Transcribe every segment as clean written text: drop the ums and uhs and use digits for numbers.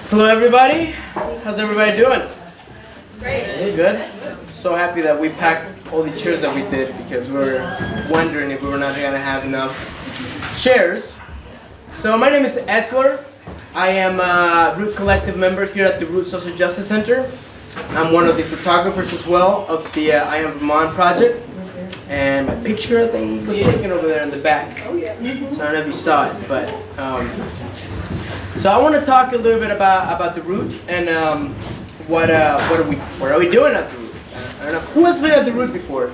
Hello everybody, how's everybody doing? Great. Good? So happy that we packed all the chairs that we did because we were wondering if we were not going to have enough chairs. So my name is Esler. I am a Root Collective member here at the Root Social Justice Center. I'm one of the photographers as well of the I Am Vermont project. And my picture, I think, was taken over there in the back. So I don't know if you saw it, but so I want to talk a little bit about the Root and what are we doing at the Root? I don't know. Who has been at the Root before?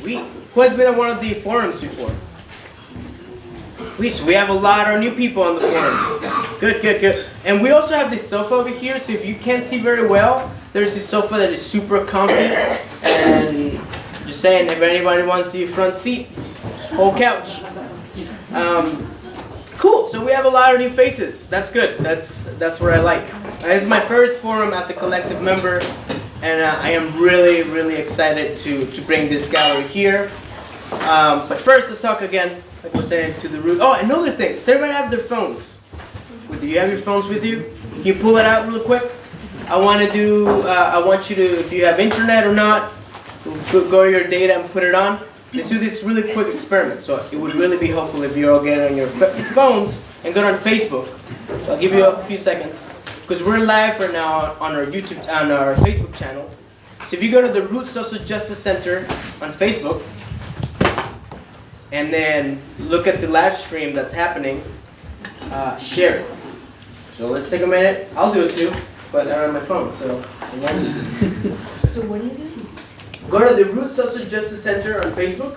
Sweet. Who has been at one of the forums before? Sweet. So we have a lot of new people on the forums. Good, good, good. And we also have this sofa over here. So if you can't see very well, there's this sofa that is super comfy. And just saying, if anybody wants the front seat, whole couch. Cool. So we have a lot of new faces. That's good. That's what I like. This is my first forum as a collective member, and I am really excited to bring this gallery here. But first, let's talk again, like we're saying, to the Root. Oh, another thing. Does everybody have their phones with you? You have your phones with you? Can you pull it out real quick? I want you to, if you have internet or not, go to your data and put it on. Let's do this really quick experiment. So it would really be helpful if you all get on your phones and go on Facebook. So I'll give you a few seconds because we're live right now on our Facebook channel. So if you go to the Root Social Justice Center on Facebook and then look at the live stream that's happening, share it. So let's take a minute. I'll do it too, but I don't have my phone. So what do you do? go to the Root Social Justice Center on Facebook,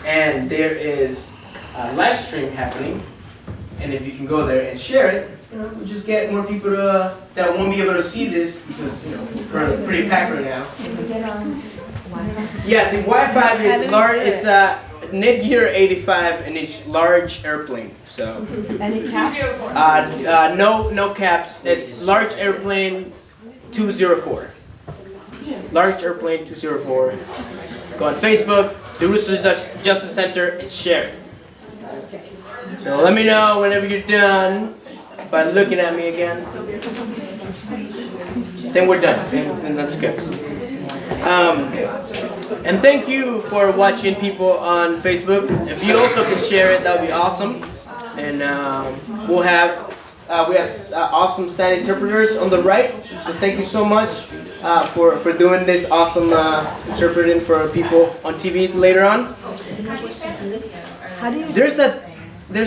and there is a live stream happening. And if you can go there and share it, we'll just get more people that won't be able to see this because we're pretty packed right now. Yeah, the Wi-Fi is large. It's a Netgear 85, and it's large airplane. So Any caps? no caps. It's large airplane 204. Large Airplane 204. Go on Facebook, the Root Social Justice Center, and share it. So let me know whenever you're done by looking at me again. Then we're done. Then that's good. And thank you for watching, people on Facebook. If you also can share it, that would be awesome. And we have awesome sign interpreters on the right. So thank you so much for doing this awesome interpreting for people on TV later on. There's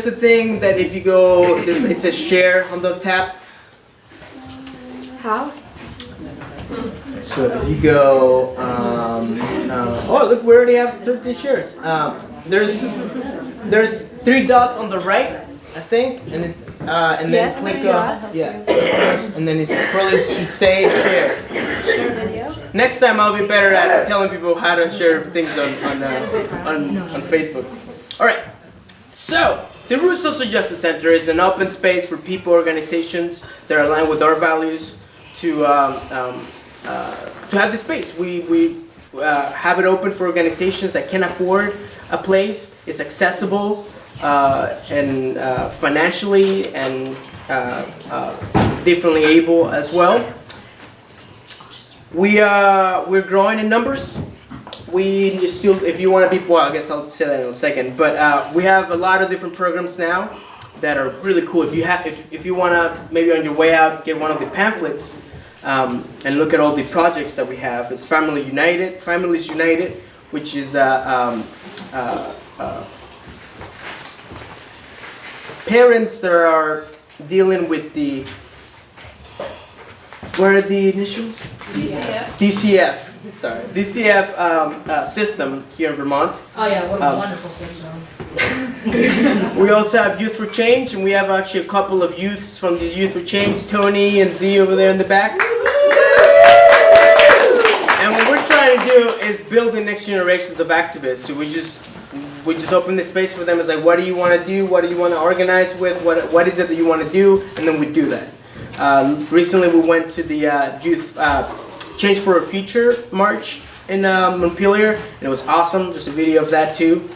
a thing that if you go, it says share on the tab. How? So if you go, oh look, we already have 13 shares. There's 3 dots on the right, I think, and then Yes, click 3 dots. and then it probably should say share. Share video? Next time I'll be better at telling people how to share things on Facebook. All right. So the Root Social Justice Center is an open space for people, organizations that are aligned with our values to have this space. We have it open for organizations that can afford a place. It's accessible. And financially and differently able as well. We're growing in numbers. We still, if you want to be, well, I guess I'll say that in a second. But we have a lot of different programs now that are really cool. If you want to maybe on your way out get one of the pamphlets and look at all the projects that we have. It's Families United, which is parents that are dealing with the, what are the initials? DCF. Sorry, DCF system here in Vermont. Oh yeah, what a wonderful system. We also have Youth for Change, and we have actually a couple of youths from the Youth for Change, Tony and Z over there in the back. And what we're trying to do is build the next generations of activists. So we just open this space for them. It's like, what do you want to do? What do you want to organize with? What is it that you want to do? And then we do that. Recently we went to the Youth Change for a Future March in Montpelier, and it was awesome. There's a video of that too.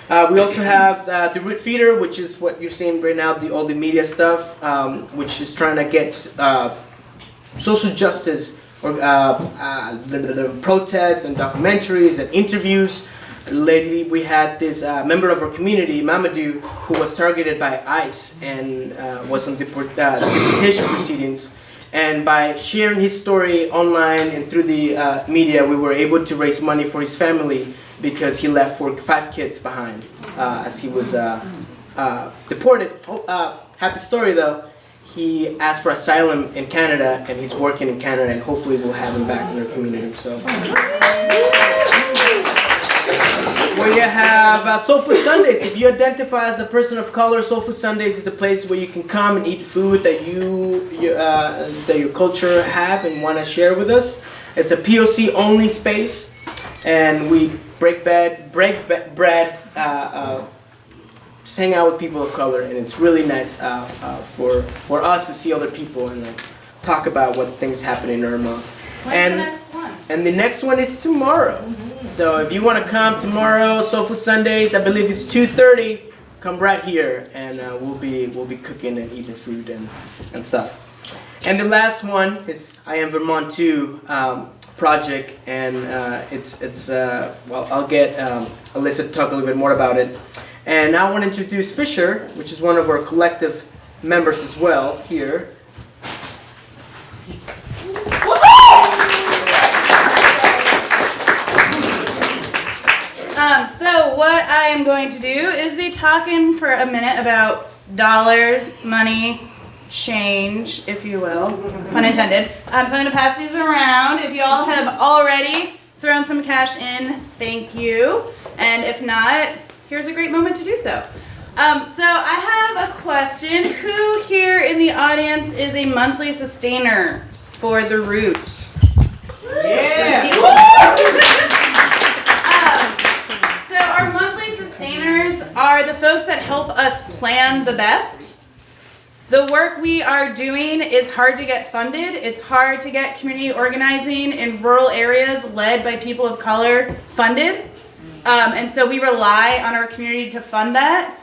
We also have the Root Feeder, which is what you're seeing right now, all the media stuff, which is trying to get social justice or the protests and documentaries and interviews. Lately, we had this member of our community, Mamadou, who was targeted by ICE and was on deportation proceedings. And by sharing his story online and through the media, we were able to raise money for his family because he left 5 kids behind as he was deported. Happy story though. He asked for asylum in Canada, and he's working in Canada, and hopefully we'll have him back in our community. So. We have Soul Food Sundays. If you identify as a person of color, Soul Food Sundays is a place where you can come and eat food that that your culture have and want to share with us. It's a POC only space, and we break bread, just hang out with people of color, and it's really nice for us to see other people and talk about what things happen in Irma. When's the next one? And the next one is tomorrow. So if you want to come tomorrow, Soul Food Sundays, I believe it's 2:30. Come right here, and we'll be cooking and eating food and stuff. And the last one is I Am Vermont Too project, and well, I'll get Alyssa to talk a little bit more about it. And now I want to introduce Fisher, which is one of our collective members as well here. So what I am going to do is be talking for a minute about dollars, money, change, if you will, pun intended. So I'm going to pass these around. If you all have already thrown some cash in, thank you. And if not, here's a great moment to do so. So I have a question. Who here in the audience is a monthly sustainer for the Root? Yeah! So our monthly sustainers are the folks that help us plan the best. The work we are doing is hard to get funded. It's hard to get community organizing in rural areas led by people of color funded. And so we rely on our community to fund that.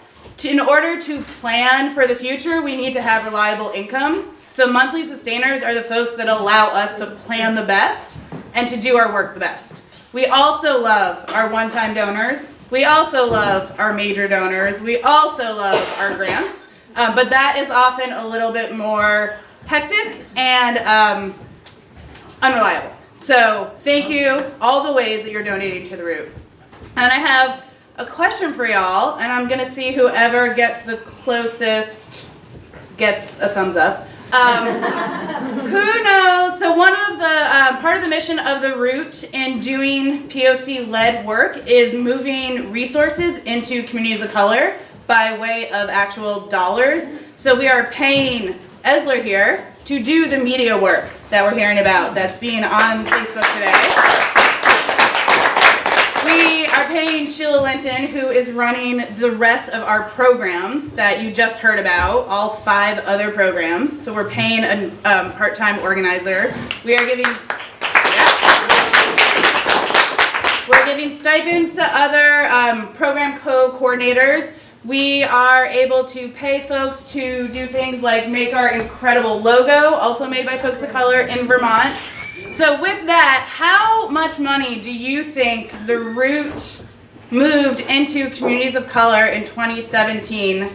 In order to plan for the future, we need to have reliable income. So monthly sustainers are the folks that allow us to plan the best and to do our work the best. We also love our one-time donors. We also love our major donors. We also love our grants. But that is often a little bit more hectic and unreliable. So thank you all the ways that you're donating to the Root. And I have a question for y'all, and I'm gonna see whoever gets the closest gets a thumbs up. Who knows? So one of the part of the mission of the Root in doing POC-led work is moving resources into communities of color by way of actual dollars. So we are paying Esler here to do the media work that we're hearing about that's being on Facebook today. We are paying Sheila Linton, who is running the rest of our programs that you just heard about, all 5 other programs. So we're paying a part-time organizer. We're giving stipends to other program co-coordinators. We are able to pay folks to do things like make our incredible logo, also made by folks of color in Vermont. So with that, how much money do you think the Root moved into communities of color in 2017?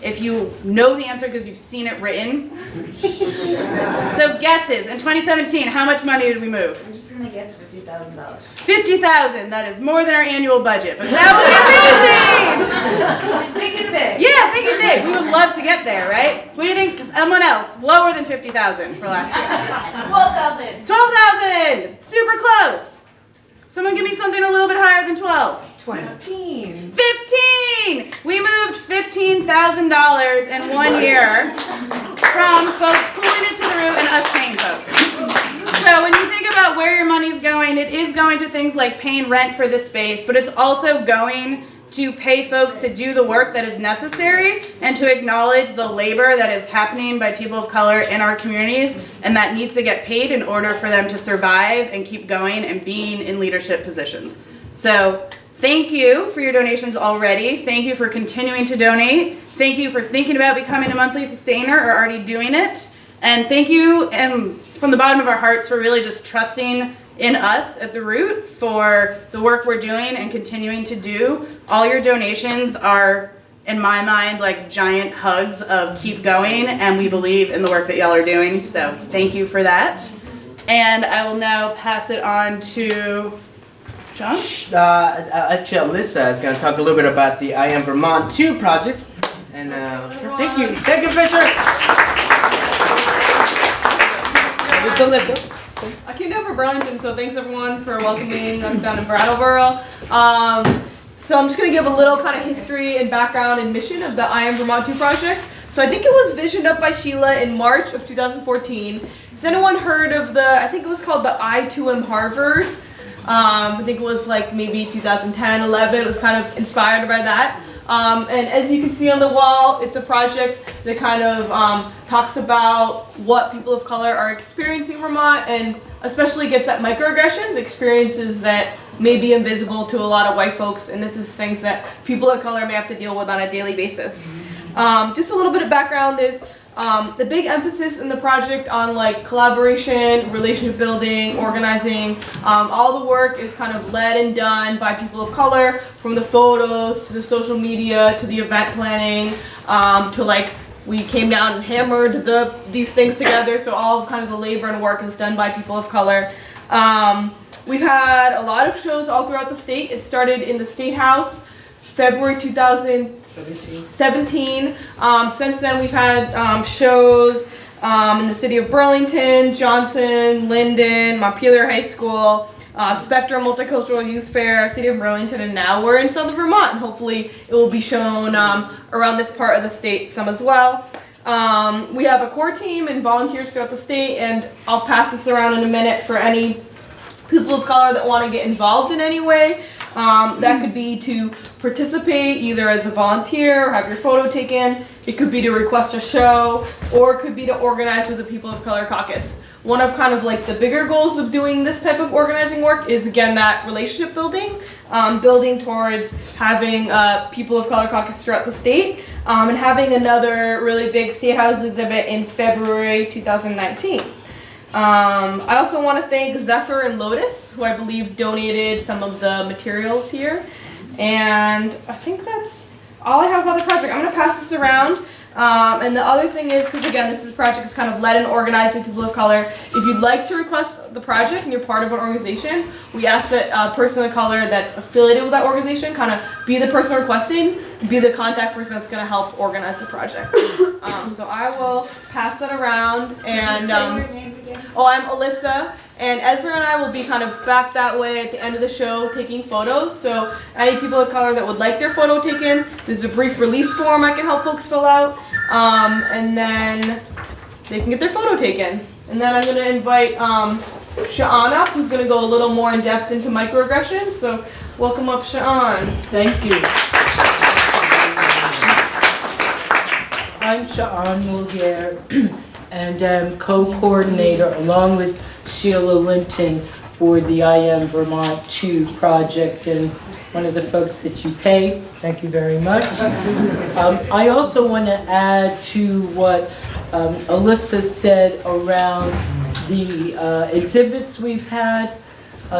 If you know the answer because you've seen it written. So guesses, in 2017, how much money did we move? I'm just gonna guess $50,000. $50,000, that is more than our annual budget, but that would be amazing! Thinking big. Yeah, thinking big. We would love to get there, right? What do you think? Someone else, lower than 50,000 for last year. 12,000. 12,000! Super close! Someone give me something a little bit higher than 12. 15. 15! We moved $15,000 in 1 year from folks pulling it to the Root and us paying folks. So when you think about where your money's going, it is going to things like paying rent for this space, but it's also going to pay folks to do the work that is necessary and to acknowledge the labor that is happening by people of color in our communities, and that needs to get paid in order for them to survive and keep going and being in leadership positions. So Thank you for your donations already. Thank you for continuing to donate. Thank you for thinking about becoming a monthly sustainer or already doing it. And thank you, and from the bottom of our hearts, for really just trusting in us at the Root for the work we're doing and continuing to do. All your donations are, in my mind, like giant hugs of keep going, and we believe in the work that y'all are doing. So thank you for that. And I will now pass it on to John? Actually, Alyssa is going to talk a little bit about the I Am Vermont Too project. And thank you. Thank you, Fisher. This is Alyssa. I came down from Burlington, so thanks everyone for welcoming us down in Brattleboro. So I'm just going to give a little kind of history and background and mission of the I Am Vermont Too project. So I think it was visioned up by Sheila in March of 2014. Has anyone heard of I think it was called the I2M Harvard? I think it was like maybe 2010, 11. It was kind of inspired by that. And as you can see on the wall, it's a project that kind of talks about what people of color are experiencing in Vermont, and especially gets at microaggressions, experiences that may be invisible to a lot of white folks, and this is things that people of color may have to deal with on a daily basis. Just a little bit of background is the big emphasis in the project on like collaboration, relationship building, organizing, all the work is kind of led and done by people of color, from the photos to the social media to the event planning, to like we came down and hammered these things together, so all of kind of the labor and work is done by people of color. We've had a lot of shows all throughout the state. It started in the State House, February 2017. Since then, we've had shows in the city of Burlington, Johnson, Linden, Montpelier High School, Spectrum Multicultural Youth Fair, City of Burlington, and now we're in Southern Vermont, and hopefully it will be shown around this part of the state some as well. We have a core team and volunteers throughout the state, and I'll pass this around in a minute for any people of color that want to get involved in any way. That could be to participate either as a volunteer or have your photo taken. It could be to request a show, or it could be to organize with the People of Color Caucus. One of kind of like the bigger goals of doing this type of organizing work is, again, that relationship building, building towards having People of Color Caucus throughout the state, and having another really big State House exhibit in February 2019. I also want to thank Zephyr and Lotus, who I believe donated some of the materials here. And I think that's all I have about the project. I'm going to pass this around. And the other thing is, because again, this is a project that's kind of led and organized by people of color, if you'd like to request the project and you're part of an organization, we ask that a person of color that's affiliated with that organization kind of be the person requesting, be the contact person that's going to help organize the project. So I will pass that around. And I'm Alyssa, and Ezra and I will be kind of back that way at the end of the show taking photos. So any people of color that would like their photo taken, there's a brief release form I can help folks fill out, and then they can get their photo taken. And then I'm going to invite Sha'an up, who's going to go a little more in depth into microaggressions. So welcome up, Sha'an. Thank you. I'm Sha'an Mulher, and I'm co-coordinator along with Sheila Linton for the I Am Vermont Too project, and one of the folks that you pay. Thank you very much. I also want to add to what Alyssa said around the exhibits we've had.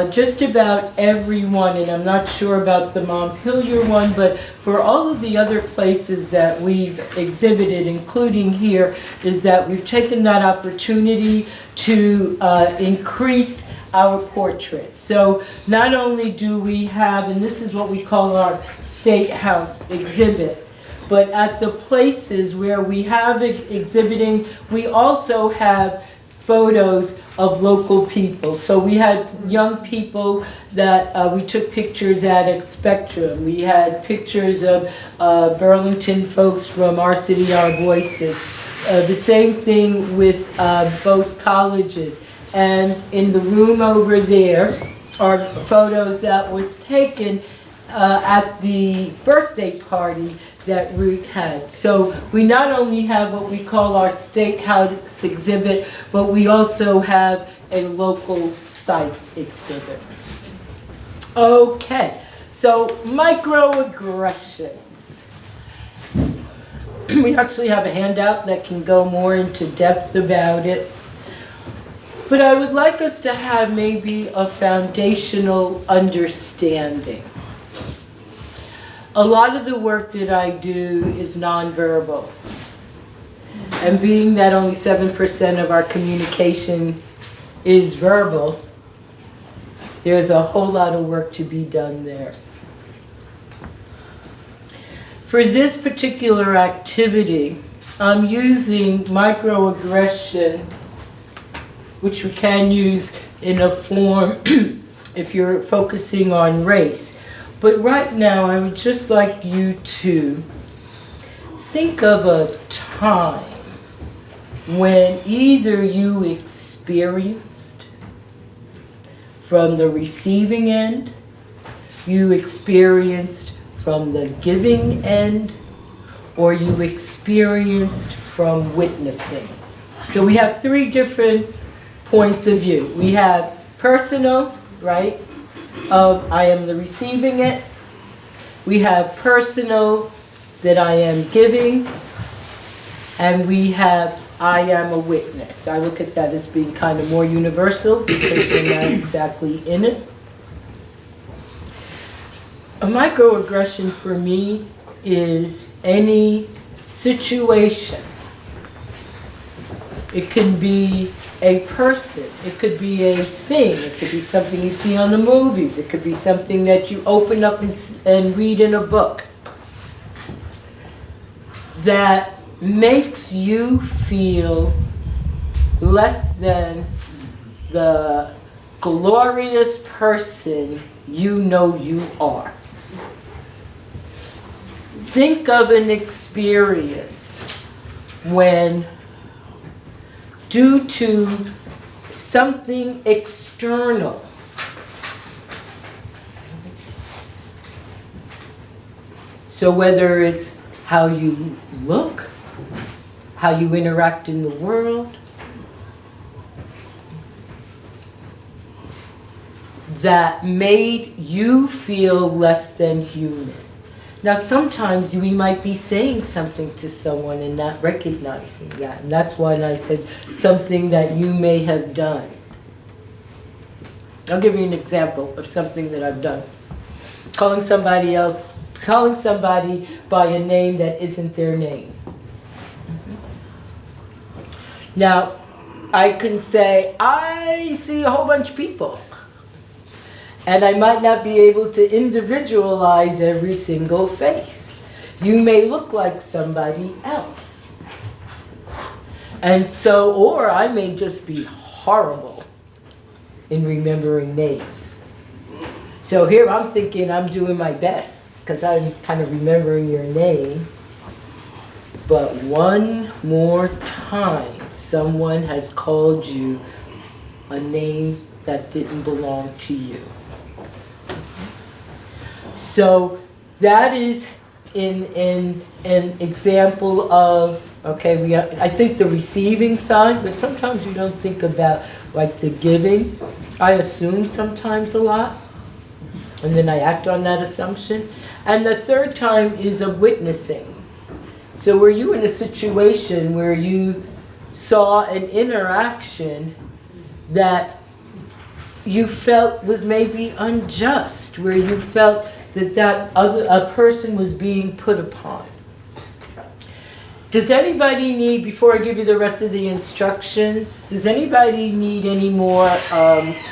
Just about everyone, and I'm not sure about the Montpelier one, but for all of the other places that we've exhibited, including here, is that we've taken that opportunity to increase our portraits. So not only do we have, and this is what we call our State House exhibit, but at the places where we have exhibiting, we also have photos of local people. So we had young people that we took pictures at Spectrum. We had pictures of Burlington folks from Our City, Our Voices. The same thing with both colleges. And in the room over there are photos that was taken at the birthday party that Ruth had. So we not only have what we call our State House exhibit, but we also have a local site exhibit. Okay, So microaggressions. We actually have a handout that can go more into depth about it. But I would like us to have maybe a foundational understanding. A lot of the work that I do is nonverbal. And being that only 7% of our communication is verbal, there's a whole lot of work to be done there. For this particular activity, I'm using microaggression, which we can use in a form if you're focusing on race. But right now, I would just like you to think of a time when either you experienced from the receiving end, you experienced from the giving end, or you experienced from witnessing. So we have three different points of view. We have personal, right, of I am the receiving it. We have personal, that I am giving. And we have I am a witness. I look at that as being kind of more universal because we're not exactly in it. A microaggression for me is any situation. It can be a person, it could be a thing, it could be something you see on the movies, it could be something that you open up and read in a book that makes you feel less than the glorious person you know you are. Think of an experience when, due to something external, so whether it's how you look, how you interact in the world, that made you feel less than human. Now sometimes we might be saying something to someone and not recognizing that. And that's why I said something that you may have done. I'll give you an example of something that I've done. Calling somebody by a name that isn't their name. Now, I can say, I see a whole bunch of people. And I might not be able to individualize every single face. You may look like somebody else. And so, or I may just be horrible in remembering names. So here I'm thinking I'm doing my best because I'm kind of remembering your name. But one more time, someone has called you a name that didn't belong to you. So that is an example of, okay, I think the receiving side, but sometimes we don't think about like the giving. I assume sometimes a lot, and then I act on that assumption. And the third time is a witnessing. So were you in a situation where you saw an interaction that you felt was maybe unjust, where you felt that a person was being put upon? Does anybody need, before I give you the rest of the instructions, does anybody need any more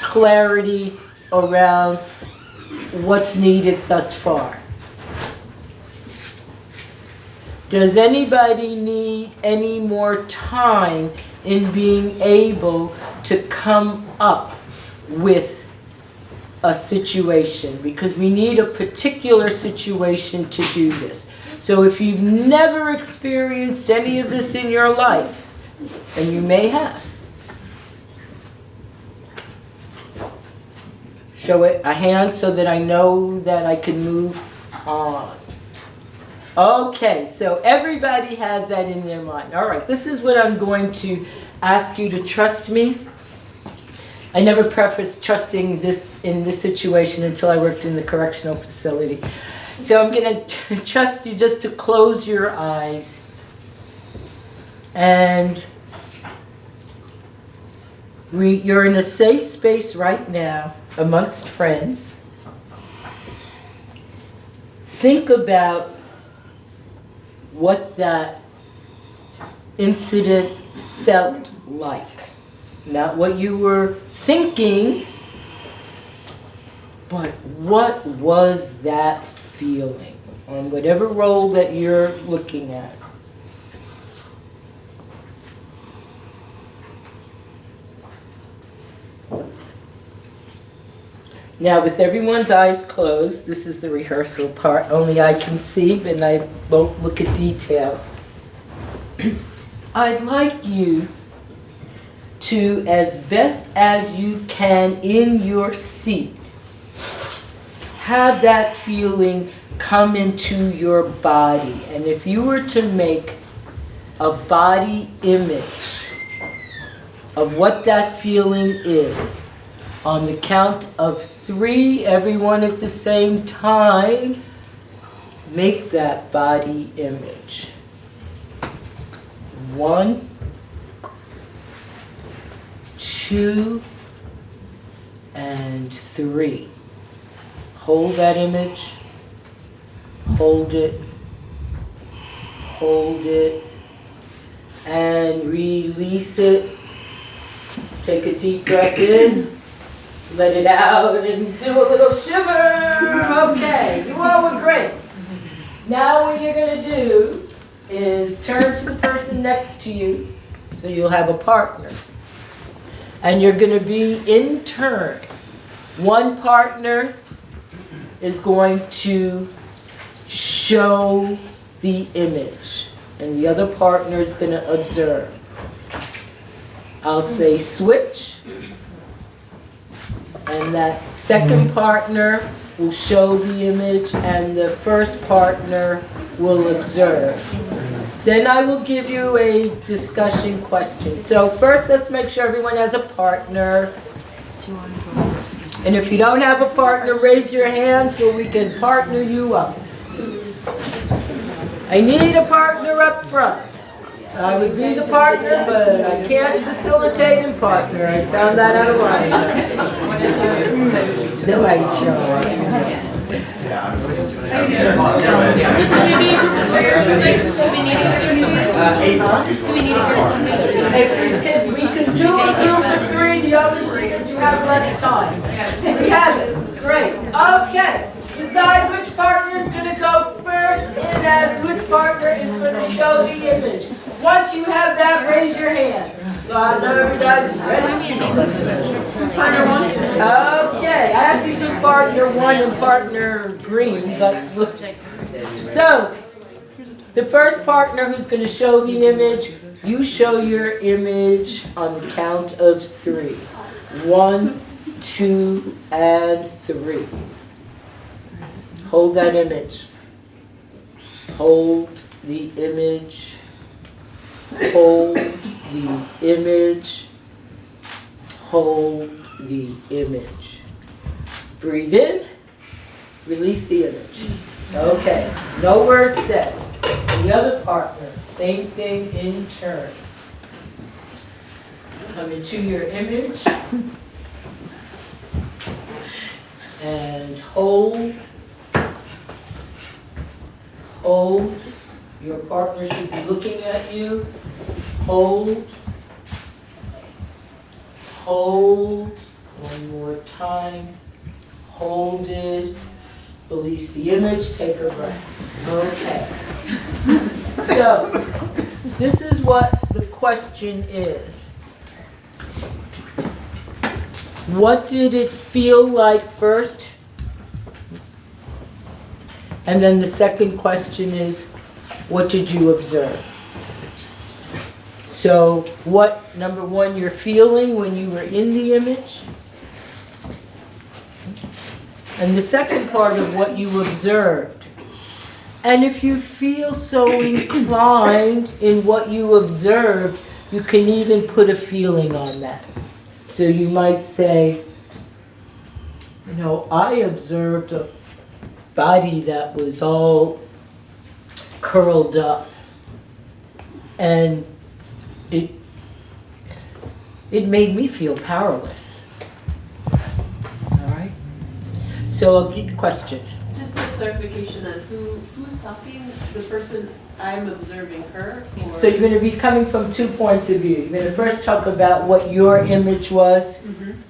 clarity around what's needed thus far? Does anybody need any more time in being able to come up with a situation? Because we need a particular situation to do this. So if you've never experienced any of this in your life, and you may have, show it a hand so that I know that I can move on. Okay, so everybody has that in their mind. All right, this is what I'm going to ask you to trust me. I never prefaced trusting this in this situation until I worked in the correctional facility. So I'm going to trust you just to close your eyes and you're in a safe space right now amongst friends. Think about what that incident felt like. Not what you were thinking, but what was that feeling on whatever role that you're looking at. Now, with everyone's eyes closed, this is the rehearsal part, only I can see, and I won't look at details. I'd like you to, as best as you can in your seat, have that feeling come into your body. And if you were to make a body image of what that feeling is, on the count of 3, everyone at the same time, make that body image. 1, 2, and 3. Hold that image. Hold it. Hold it. And release it. Take a deep breath in. Let it out and do a little shiver. Okay, you all were great. Now what you're going to do is turn to the person next to you, so you'll have a partner. And you're going to be in turn. One partner is going to show the image, and the other partner is going to observe. I'll say switch, and that second partner will show the image, and the first partner will observe. Then I will give you a discussion question. So first, let's make sure everyone has a partner. And if you don't have a partner, raise your hand so we can partner you up. I need a partner up front. I would be the partner, but I can't facilitate and partner. I found that out a while ago. No, I we can do a group of 3. The only thing is you have less time. We have it. Great. Okay. Decide which partner is going to go first and as which partner is going to show the image. Once you have that, raise your hand. So I know everybody's ready. Partner 1? Okay. I have to do partner 1 and partner green. But so, the first partner who's going to show the image, you show your image on the count of 3. 1, 2, and 3. Hold that image. Hold the image. Hold the image. Hold the image. Breathe in. Release the image. Okay. No words said. The other partner, same thing in turn. Come into your image. And hold. Hold. Your partner should be looking at you. Hold. Hold. One more time. Hold it. Release the image. Take a breath. Okay. So, this is what the question is. What did it feel like first? And then the second question is, what did you observe? So, what, number 1, you're feeling when you were in the image? And the second part of what you observed. And if you feel so inclined in what you observed, you can even put a feeling on that. So you might say, you know, I observed a body that was all curled up, and it made me feel powerless. All right? So a question. Just a clarification on who's talking, the person I'm observing her, or? So you're going to be coming from 2 points of view. You're going to first talk about what your image was,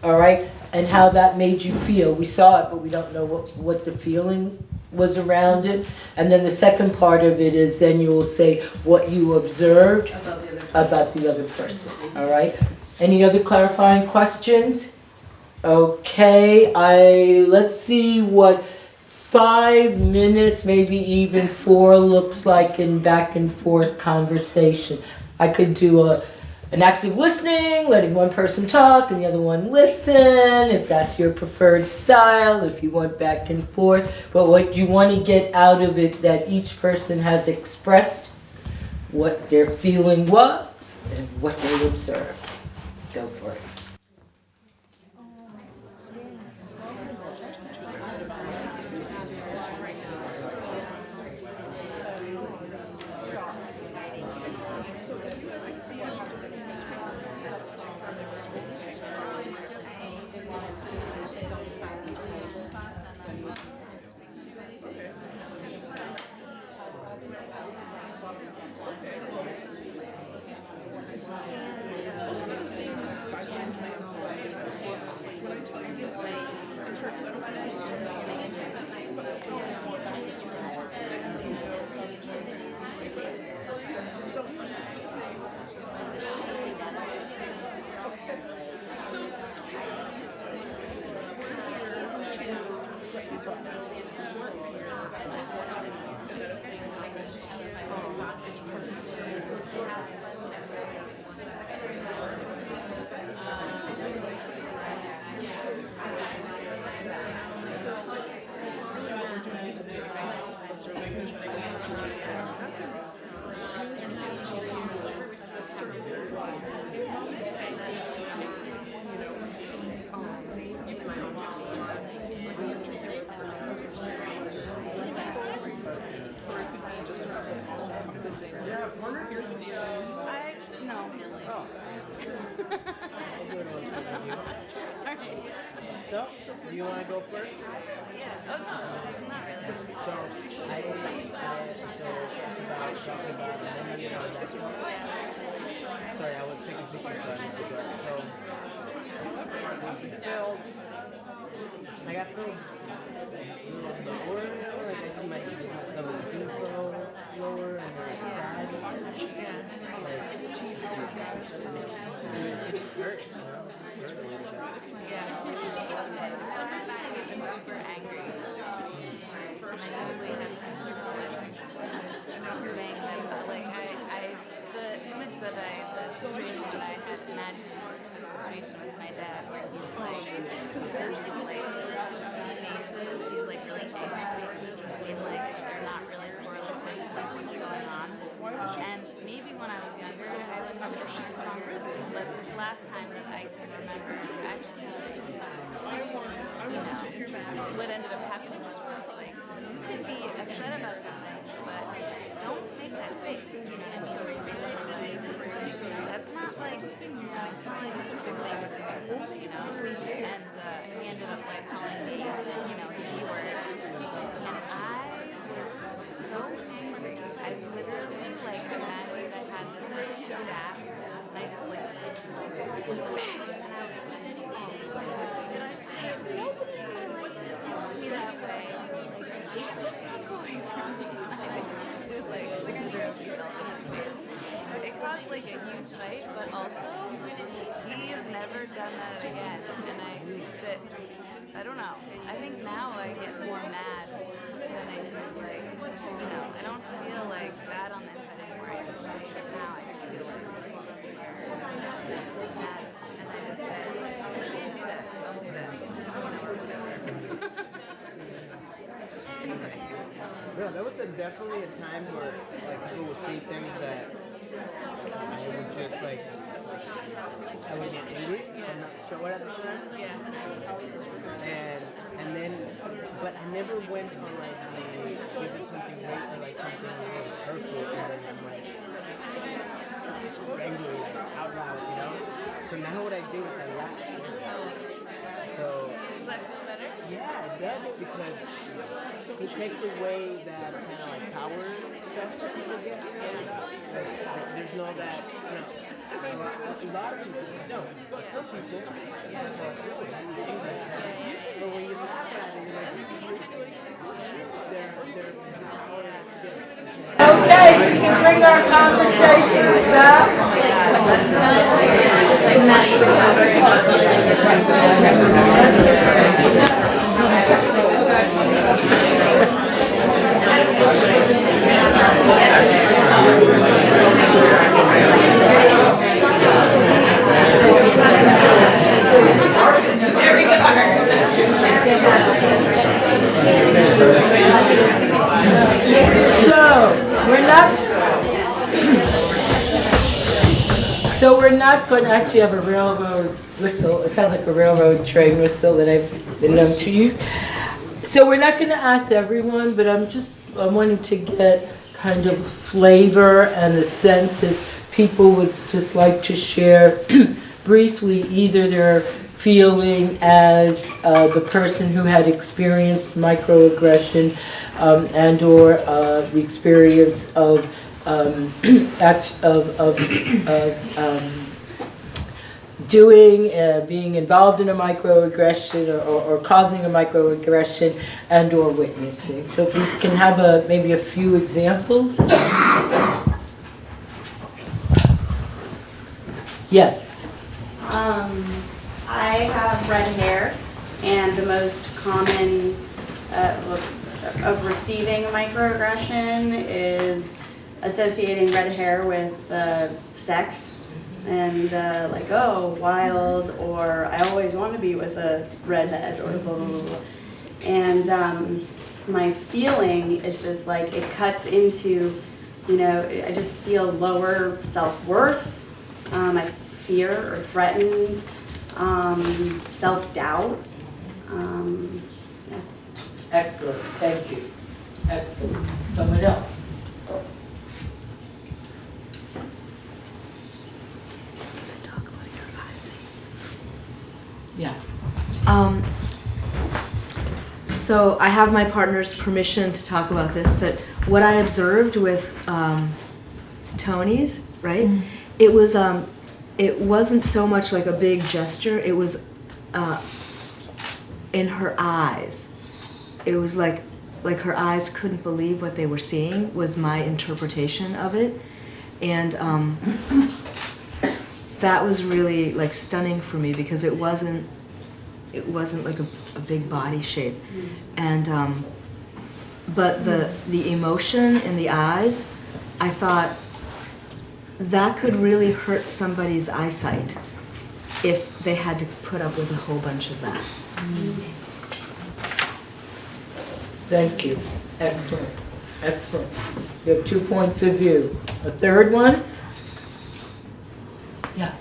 all right, and how that made you feel. We saw it, but we don't know what the feeling was around it. And then the second part of it is then you will say what you observed about the other person, all right? Any other clarifying questions? Okay, let's see what 5 minutes, maybe even 4 looks like in back and forth conversation. I could do an active listening, letting one person talk and the other one listen, if that's your preferred style, if you want back and forth. But what you want to get out of it, that each person has expressed what their feeling was and what they observed. Go for it. So, do you want to go first? Yeah. Oh, no, not really. So, sorry, I was taking pictures so I didn't forget. So, filled. I got filled lower, like I might use some of the food lower and the side. It hurt, you know? Yeah. For some reason, I get super angry. And I usually have some sort of thing that, the image that the situation that I had imagined was the situation with my dad where he's like, does these like faces, these like really aged faces that seem like they're not really correlative to like what's going on. And maybe when I was younger, I would have a different response, but this last time that I can remember, actually, what ended up happening just was like, you can be upset about something, but don't make that face, you know what I mean? That's not like, it's not like it's a good thing to do or something, you know? And he ended up like calling me, the G word, and I was so angry. I literally like imagined I had this like staff, and I just like, and I was like, nobody in my life speaks to me that way. Like, walk away from me. It was like literally felt in his face. It caused like a huge fight, but also he has never done that again. And I think that, I don't know, I think now I get more mad than I do like, I don't feel like bad on the inside anymore. Now I just feel like mad. And I just say, you can't do that, don't do that. Anyway. Yeah, there was definitely a time where like people would see things that I would just like I would get angry. I'm not sure what at the time. And then, but I never went on like is it something great or like something hurtful, and then I'm like angry out loud, you know. So now what I do is I laugh. So Does that feel better? yeah, it does because it takes away that kind of like power stuff that people get. There's no that, you know, a lot of people, no, but some people, but when you laugh at it, you're like, Okay, we can bring our conversations back. So we're not going to actually have a railroad whistle. It sounds like a railroad train whistle that I've been known to use. So we're not going to ask everyone, but I wanted to get kind of flavor and a sense if people would just like to share briefly either their feeling as the person who had experienced microaggression and or the experience of being involved in a microaggression or causing a microaggression and or witnessing. So if we can have maybe a few examples. Yes. I have red hair, and the most common of receiving a microaggression is associating red hair with sex, and like, oh, wild, or I always want to be with a redhead, or blah, blah, blah, blah. And my feeling is just like it cuts into, you know, I just feel lower self-worth, I fear or threatened, self-doubt. Yeah. Excellent, thank you. Excellent. Someone else? Yeah. So I have my partner's permission to talk about this, but what I observed with Tony's, right? Mm-hmm. It wasn't so much like a big gesture. It was in her eyes. It was like her eyes couldn't believe what they were seeing, was my interpretation of it, and that was really like stunning for me because it wasn't like a big body shape, and but the emotion in the eyes, I thought that could really hurt somebody's eyesight if they had to put up with a whole bunch of that. Thank you. Excellent. Excellent. You have 2 points of view. A third one? Yeah.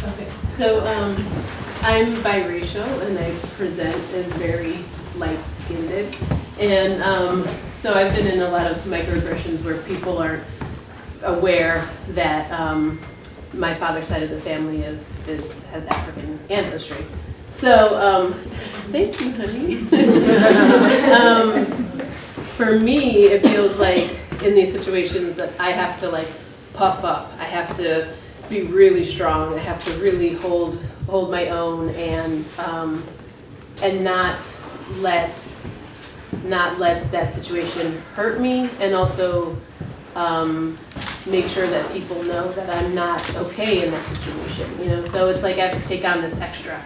Okay, so I'm biracial and I present as very light-skinned, and so I've been in a lot of microaggressions where people aren't aware that my father's side of the family has African ancestry. So thank you, honey. For me, it feels like in these situations that I have to like puff up. I have to be really strong. I have to really hold my own and not let that situation hurt me, and also make sure that people know that I'm not okay in that situation. You know, so it's like I have to take on this extra,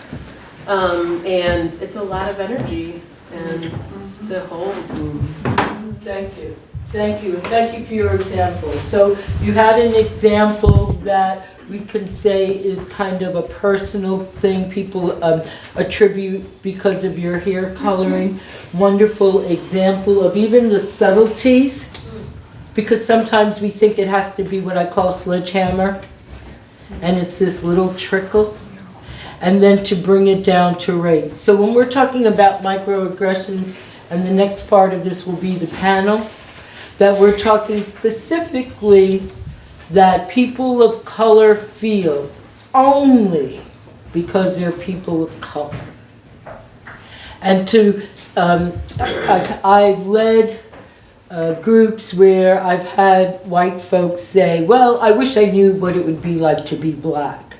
and it's a lot of energy and to hold. Thank you. Thank you. Thank you for your example. So you had an example that we can say is kind of a personal thing people attribute because of your hair coloring. Wonderful example of even the subtleties, because sometimes we think it has to be what I call sledgehammer. and it's this little trickle, and then to bring it down to race. So when we're talking about microaggressions, and the next part of this will be the panel, that we're talking specifically that people of color feel only because they're people of color. And I've led groups where I've had white folks say, well, I wish I knew what it would be like to be black.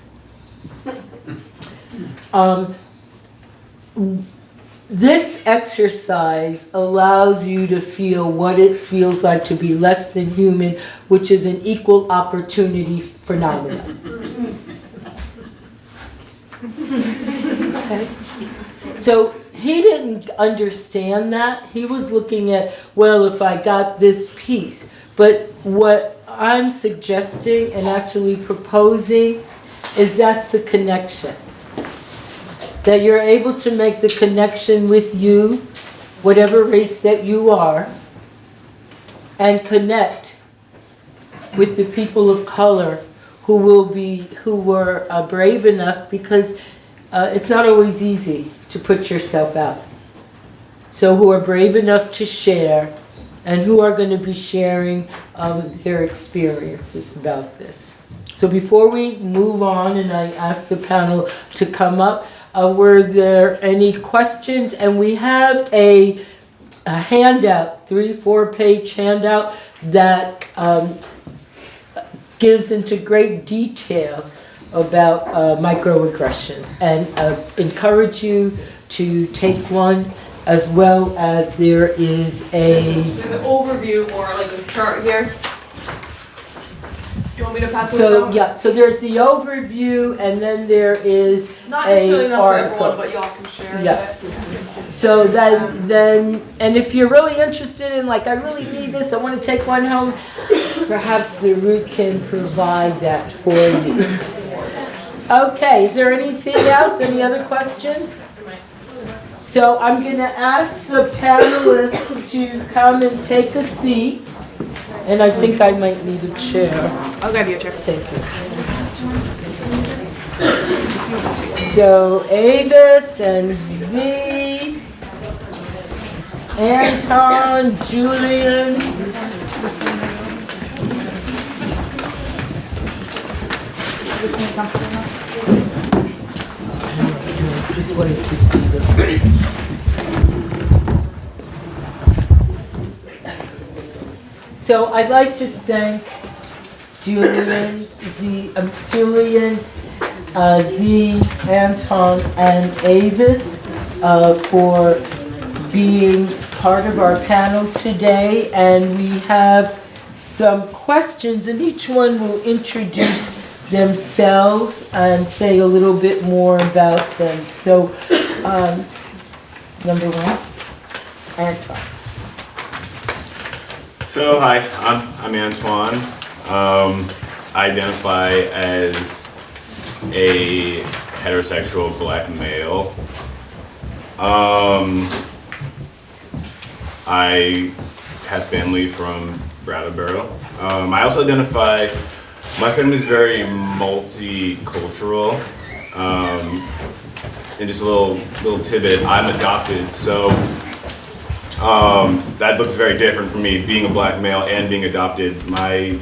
This exercise allows you to feel what it feels like to be less than human, which is an equal opportunity phenomenon. Okay. So he didn't understand that. He was looking at, well, if I got this piece. But what I'm suggesting and actually proposing is that's the connection. That you're able to make the connection with you, whatever race that you are, and connect with the people of color who were brave enough, because it's not always easy to put yourself out. So who are brave enough to share, and who are going to be sharing their experiences about this. So before we move on, and I ask the panel to come up, were there any questions? And we have a handout, 3-4 page handout that gives into great detail about microaggressions, and encourage you to take one, as well as there is There's an overview or like a chart here. Do you want me to pass it so down? yeah, so there's the overview, and then there is Not necessarily a enough for article. everyone, but y'all can share Yeah. it. So then, and if you're really interested in, like, I really need this, I want to take one home, perhaps the root can provide that for you. Okay, is there anything else? Any other questions? So I'm going to ask the panelists to come and take a seat. And I think I might need a chair. I'll grab you a chair. Thank you. So Avis and Z, Anton, Julian. Just wanted to see them. So I'd like to thank Julian, Z, Anton, and Avis for being part of our panel today. And we have some questions, and each one will introduce themselves and say a little bit more about them. So, number one, Anton. So hi, I'm Antoine. I identify as a heterosexual black male. I have family from Brattleboro. I also identify, my family is very multicultural. And just a little tidbit, I'm adopted, so that looks very different for me, being a black male and being adopted. My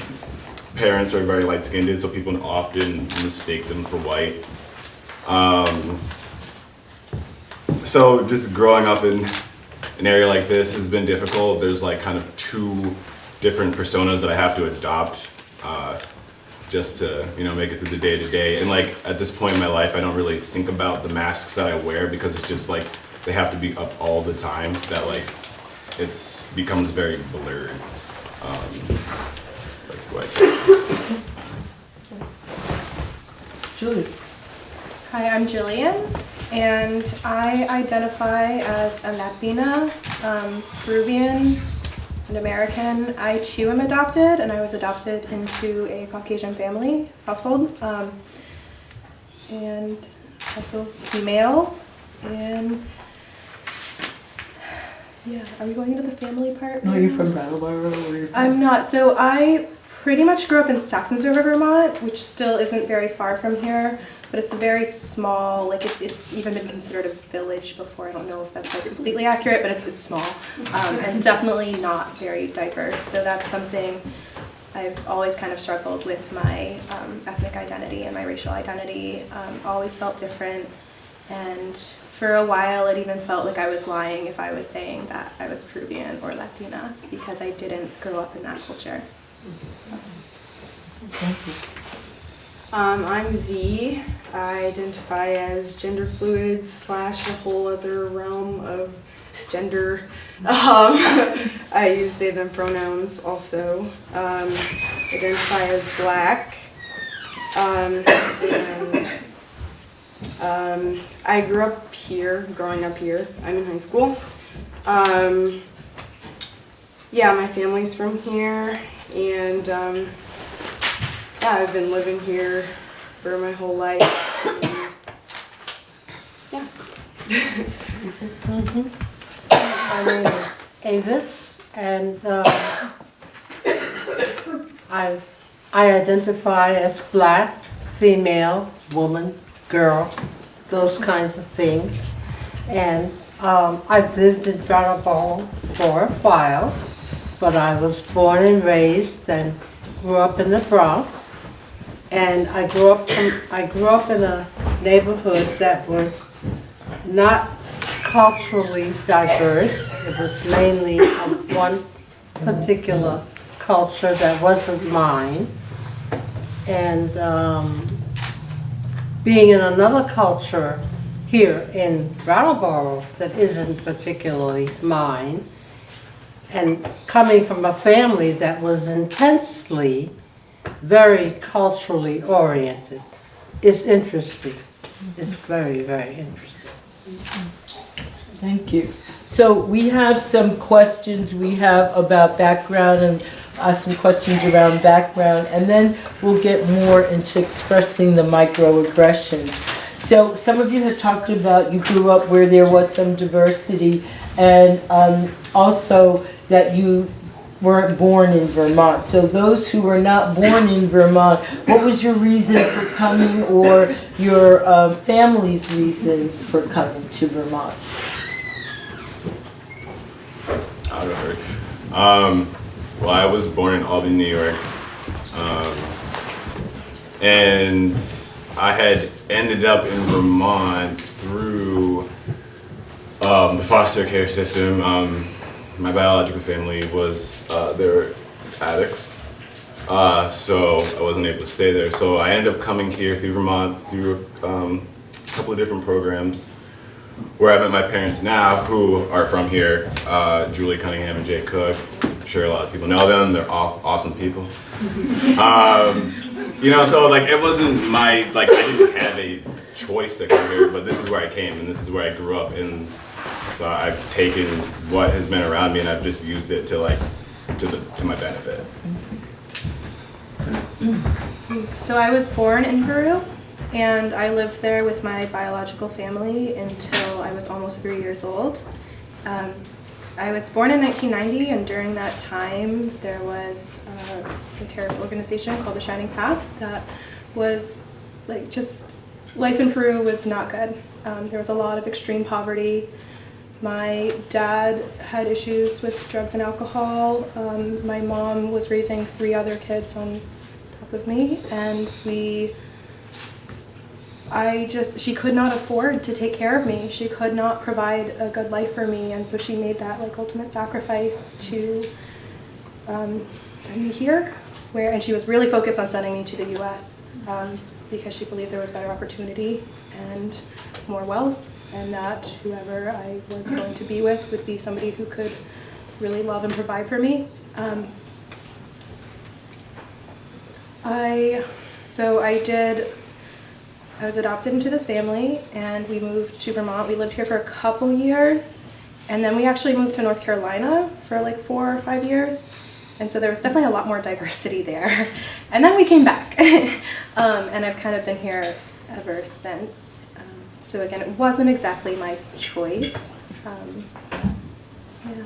parents are very light-skinned, so people often mistake them for white. So just growing up in an area like this has been difficult. There's like kind of two different personas that I have to adopt just to, make it through the day-to-day. And like at this point in my life, I don't really think about the masks that I wear, because it's just like they have to be up all the time, that like it becomes very blurred. Julie. Hi, I'm Jillian, and I identify as a Latina, Peruvian, and American. I too am adopted, and I was adopted into a Caucasian family household, and also female, and yeah, are we going into the family part? No, you're from Brattleboro? I'm not. So I pretty much grew up in Saxonsville, Vermont, which still isn't very far from here, but it's a very small, like it's even been considered a village before. I don't know if that's like completely accurate, but it's small, and definitely not very diverse. So that's something I've always kind of struggled with. My ethnic identity and my racial identity always felt different, and for a while it even felt like I was lying if I was saying that I was Peruvian or Latina, because I didn't grow up in that culture. I'm Z. I identify as gender fluid / a whole other realm of gender. I use they them pronouns also. Identify as black. And I grew up here, growing up here. I'm in high school. Yeah, my family's from here, and yeah, I've been living here for my whole life. Yeah. My name is Avis, and I identify as black, female, woman, girl, those kinds of things. And I've lived in Brattleboro for a while, but I was born and raised and grew up in the Bronx. And I grew up in a neighborhood that was not culturally diverse. It was mainly of one particular culture that wasn't mine. And being in another culture here in Brattleboro that isn't particularly mine, and coming from a family that was intensely, very culturally oriented, is interesting. It's very, very interesting. Thank you. So we have some questions we have about background and some questions around background, and then we'll get more into expressing the microaggressions. So some of you have talked about you grew up where there was some diversity, and also that you weren't born in Vermont. So those who were not born in Vermont, what was your reason for coming, or your family's reason for coming to Vermont? I'll go first. Well, I was born in Albany, New York, and I had ended up in Vermont through the foster care system. My biological family was, they were addicts, so I wasn't able to stay there. So I ended up coming here through Vermont through a couple of different programs, where I met my parents now, who are from here, Julie Cunningham and Jay Cook. I'm sure a lot of people know them. They're awesome people. You know, so like it wasn't my, like I didn't have a choice to come here, but this is where I came and this is where I grew up. And so I've taken what has been around me and I've just used it to like, to my benefit. So I was born in Peru, and I lived there with my biological family until I was almost 3 years old. I was born in 1990, and during that time there was a terrorist organization called the Shining Path that was like just, life in Peru was not good. There was a lot of extreme poverty. My dad had issues with drugs and alcohol. My mom was raising 3 other kids on top of me, and she could not afford to take care of me. She could not provide a good life for me, and so she made that like ultimate sacrifice to send me here, and she was really focused on sending me to the U.S. Because she believed there was better opportunity and more wealth, and that whoever I was going to be with would be somebody who could really love and provide for me. I was adopted into this family, and we moved to Vermont. We lived here for a couple years, and then we actually moved to North Carolina for like 4 or 5 years. And so there was definitely a lot more diversity there. And then we came back, and I've kind of been here ever since. So again, it wasn't exactly my choice. Yeah.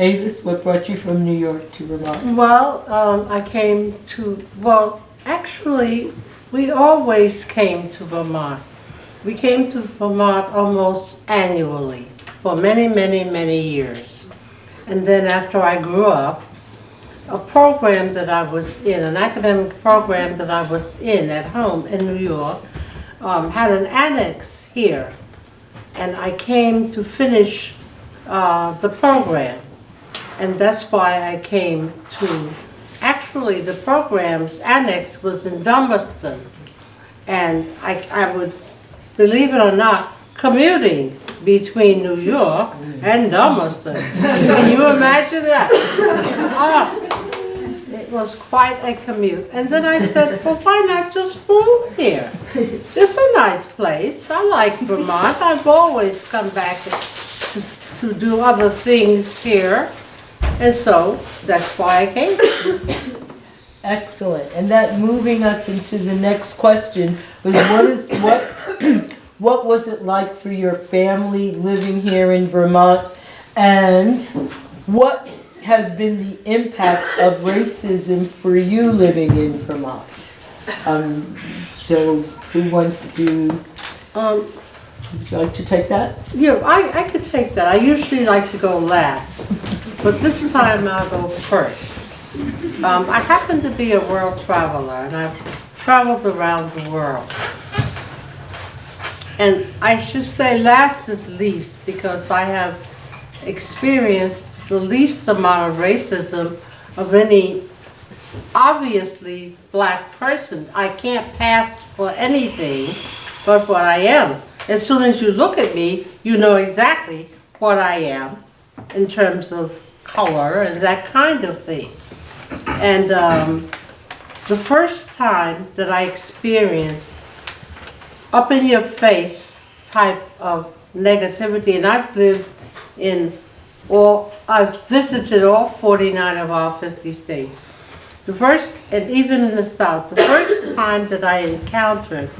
Avis, what brought you from New York to Vermont? Well, I came to, well, actually, we always came to Vermont. We came to Vermont almost annually for many, many, many years. And then after I grew up, a program that I was in, an academic program that I was in at home in New York, had an annex here. And I came to finish the program. And that's why I came to, actually the program's annex was in Dummerston. And I would, believe it or not, commuting between New York and Dummerston. Can you imagine that? It was quite a commute. And then I said, well, why not just move here? It's a nice place. I like Vermont. I've always come back to do other things here. And so that's why I came. Excellent. And that moving us into the next question was what was it like for your family living here in Vermont, and what has been the impact of racism for you living in Vermont? So who wants to, would you like to take that? Yeah, I could take that. I usually like to go last, but this time I'll go first. I happen to be a world traveler, and I've traveled around the world. And I should say last is least, because I have experienced the least amount of racism of any obviously black person. I can't pass for anything but what I am. As soon as you look at me, you know exactly what I am in terms of color and that kind of thing. And the first time that I experienced up in your face type of negativity, and I've visited all 49 of our 50 states. The first, and even in the South, the first time that I encountered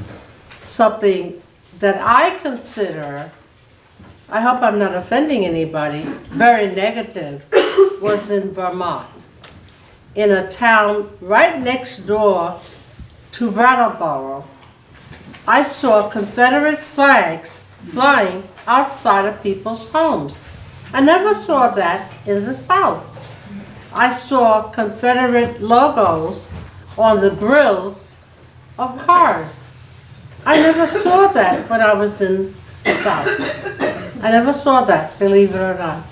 something that I consider, I hope I'm not offending anybody, very negative, was in Vermont, in a town right next door to Brattleboro. I saw Confederate flags flying outside of people's homes. I never saw that in the South. I saw Confederate logos on the grills of cars. I never saw that when I was in the South. I never saw that, believe it or not.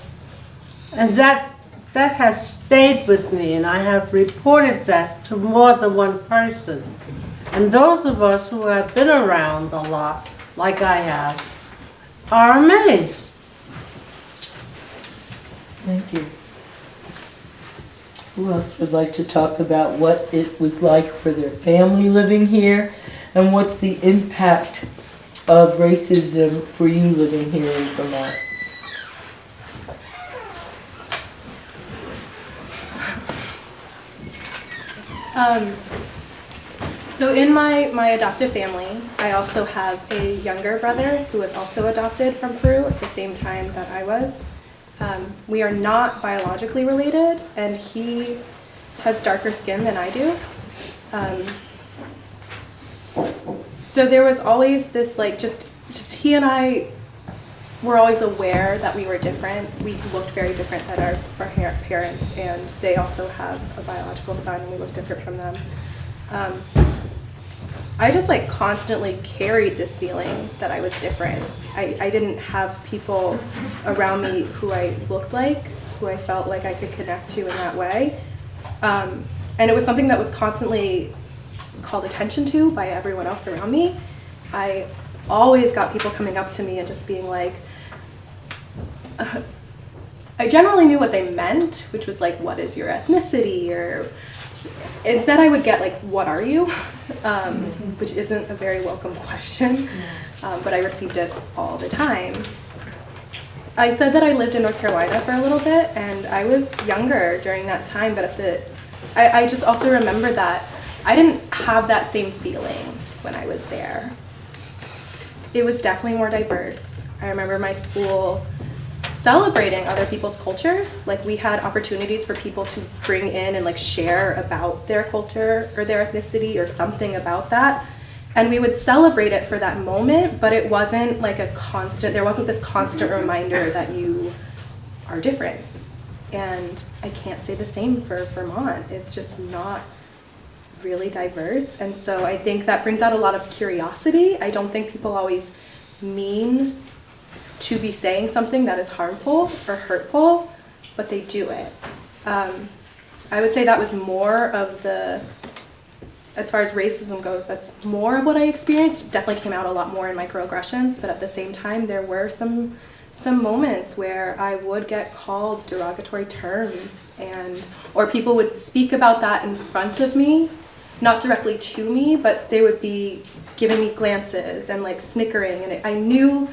And that has stayed with me, and I have reported that to more than one person. And those of us who have been around a lot, like I have, are amazed. Thank you. Who else would like to talk about what it was like for their family living here, and what's the impact of racism for you living here in Vermont? So in my adoptive family, I also have a younger brother who was also adopted from Peru at the same time that I was. We are not biologically related, and he has darker skin than I do. So there was always this, like, just he and I were always aware that we were different. We looked very different than our parents, and they also have a biological son, and we look different from them. I just like constantly carried this feeling that I was different. I didn't have people around me who I looked like, who I felt like I could connect to in that way. And it was something that was constantly called attention to by everyone else around me. I always got people coming up to me and just being like, I generally knew what they meant, which was like, what is your ethnicity? Or instead I would get like, what are you? Which isn't a very welcome question, but I received it all the time. I said that I lived in North Carolina for a little bit, and I was younger during that time, but I just also remember that I didn't have that same feeling when I was there. It was definitely more diverse. I remember my school celebrating other people's cultures. Like we had opportunities for people to bring in and like share about their culture or their ethnicity or something about that. And we would celebrate it for that moment, but it wasn't like a constant, there wasn't this constant reminder that you are different. And I can't say the same for Vermont. It's just not really diverse. And so I think that brings out a lot of curiosity. I don't think people always mean to be saying something that is harmful or hurtful, but they do it. I would say that was more of the, as far as racism goes, that's more of what I experienced. It definitely came out a lot more in microaggressions, but at the same time, there were some moments where I would get called derogatory terms, or people would speak about that in front of me, not directly to me, but they would be giving me glances and like snickering, and I knew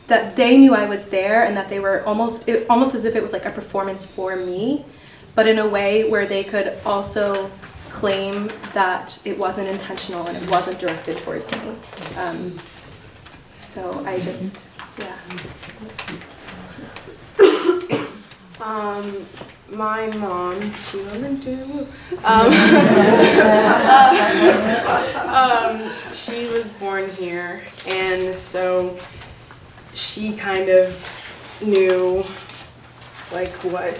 that they knew I was there and that they were almost as if it was like a performance for me, but in a way where they could also claim that it wasn't intentional and it wasn't directed towards me. So I just, yeah. My mom, she wasn't too. She was born here, and so she kind of knew like what